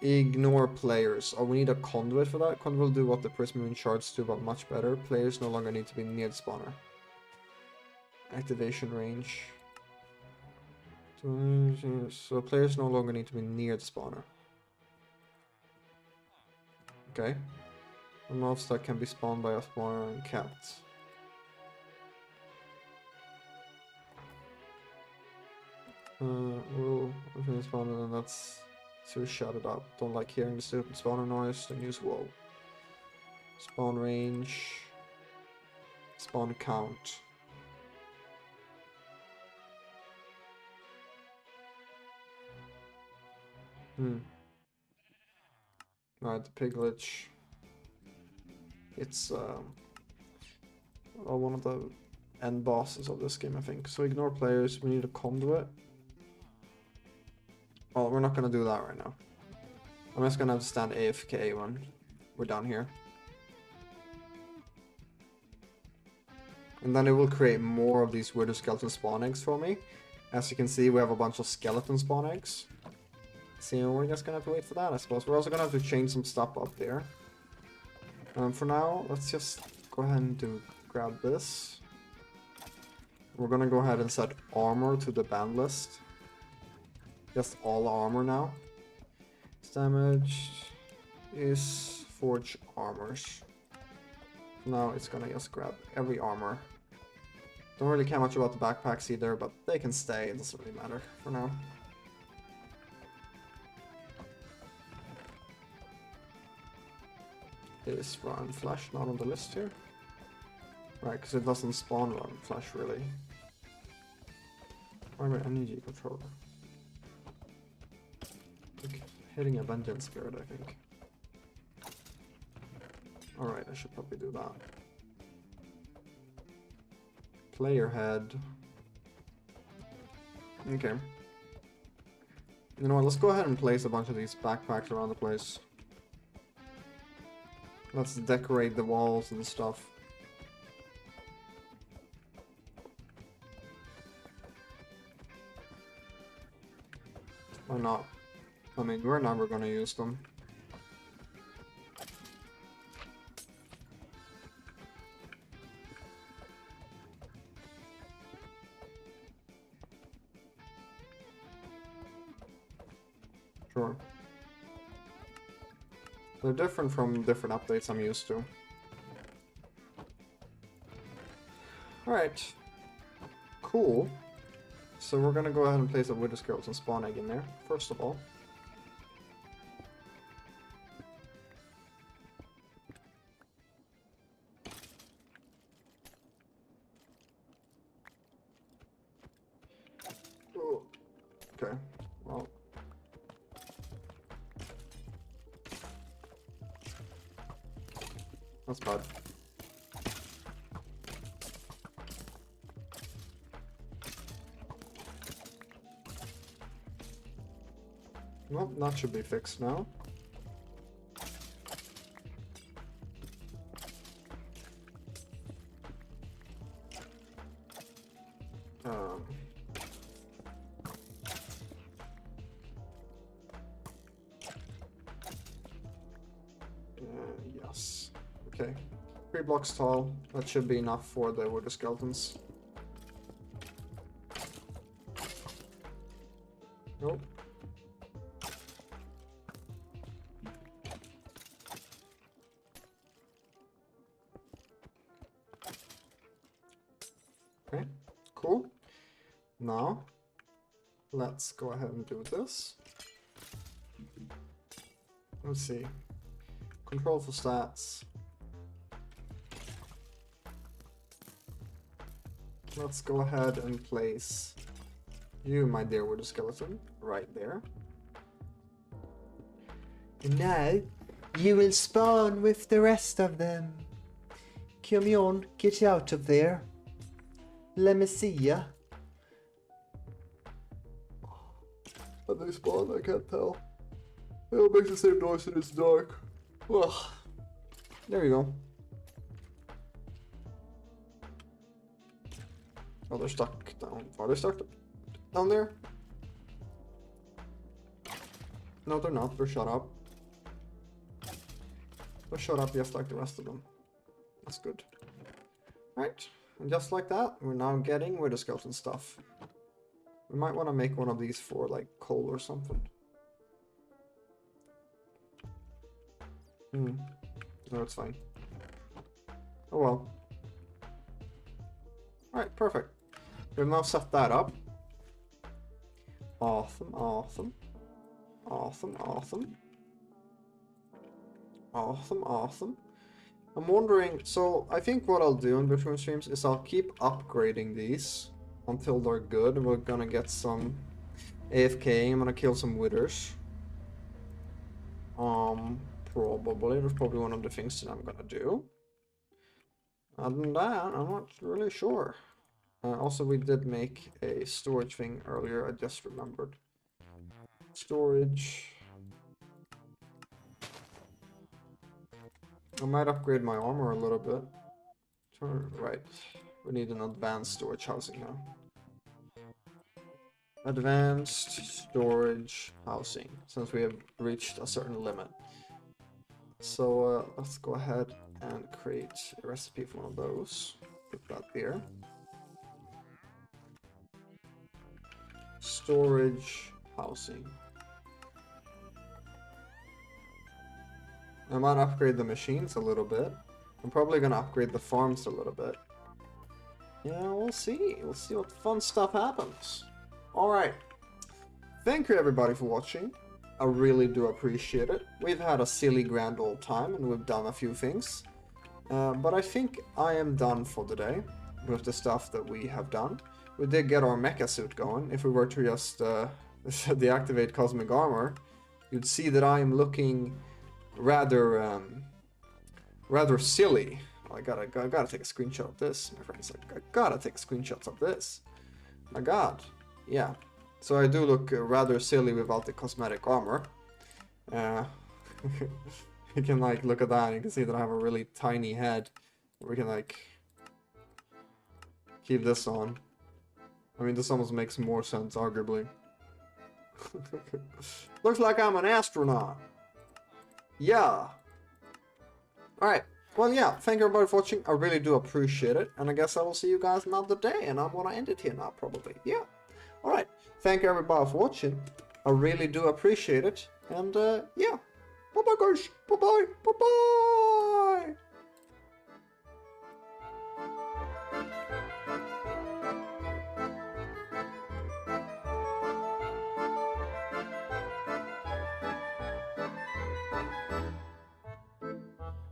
Speaker 1: Ignore players. Oh, we need a conduit for that? Conduit will do what the prismarine shards do, but much better. Players no longer need to be near the spawner. Activation range. So players no longer need to be near the spawner. Okay. The mobs that can be spawned by a spawner and kept. Rule within the spawner, and that's to shut it up. Don't like hearing the stupid spawner noise, then use wall. Spawn range. Spawn count. Alright, the piglich. It's one of the end bosses of this game, I think. So ignore players, we need a conduit. Well, we're not gonna do that right now. I'm just gonna have to stand AFK when we're down here. And then it will create more of these weird skeleton spawn eggs for me. As you can see, we have a bunch of skeleton spawn eggs. So we're just gonna have to wait for that, I suppose. We're also gonna have to change some stuff up there. For now, let's just go ahead and grab this. We're gonna go ahead and set armor to the banned list. Just all armor now. Damage is forge armors. Now it's gonna just grab every armor. Don't really care much about the backpacks either, but they can stay. It doesn't really matter for now. Is Run Flash not on the list here? Right, because it doesn't spawn Run Flash really. Primary energy controller. Okay, hitting a Vengeance Spirit, I think. Alright, I should probably do that. Player head. Okay. You know what, let's go ahead and place a bunch of these backpacks around the place. Let's decorate the walls and stuff. Why not? I mean, we're never gonna use them. Sure. They're different from different updates I'm used to. Alright. Cool. So we're gonna go ahead and place a Wither Skeleton spawn egg in there, first of all. Oh. Okay, well. That's bad. Well, that should be fixed now. Yes. Okay. 3 blocks tall. That should be enough for the Wither Skeletons. Nope. Okay, cool. Now, let's go ahead and do this. Let's see. Control for stats. Let's go ahead and place you, my dear Wither Skeleton, right there. And now, you will spawn with the rest of them. Come on, get out of there. Let me see ya. Are they spawn? I can't tell. It makes the same noise when it's dark. Ugh. There you go. Oh, they're stuck down. Are they stuck down there? No, they're not. They're shut up. They're shut up just like the rest of them. That's good. Right. And just like that, we're now getting Wither Skeleton stuff. We might want to make one of these for like coal or something. No, it's fine. Oh well. Alright, perfect. We've now set that up. Awesome, awesome. Awesome, awesome. Awesome, awesome. I'm wondering, so I think what I'll do in between streams is I'll keep upgrading these until they're good. We're gonna get some AFK. I'm gonna kill some withers. Probably. That's probably one of the things that I'm gonna do. Other than that, I'm not really sure. Also, we did make a storage thing earlier. I just remembered. Storage. I might upgrade my armor a little bit. Right. We need an advanced storage housing now. Advanced storage housing, since we have reached a certain limit. So let's go ahead and create a recipe for one of those. Put that there. Storage housing. I might upgrade the machines a little bit. I'm probably gonna upgrade the farms a little bit. Yeah, we'll see. We'll see what fun stuff happens. Alright. Thank you everybody for watching. I really do appreciate it. We've had a silly grand old time and we've done a few things. But I think I am done for the day with the stuff that we have done. We did get our MEKA-SUIT going. If we were to just deactivate Cosmic Armor, you'd see that I am looking rather silly. I gotta take a screenshot of this, my friends. I gotta take screenshots of this. My god. Yeah. So I do look rather silly without the cosmetic armor. You can like look at that and you can see that I have a really tiny head. We can like keep this on. I mean, this almost makes more sense, arguably. Looks like I'm an astronaut. Yeah. Alright. Well, yeah. Thank you everybody for watching. I really do appreciate it. And I guess I will see you guys another day. And I'm gonna end it here now, probably. Yeah. Alright. Thank you everybody for watching. I really do appreciate it. And, yeah. Bye-bye, guys. Bye-bye. Bye-bye.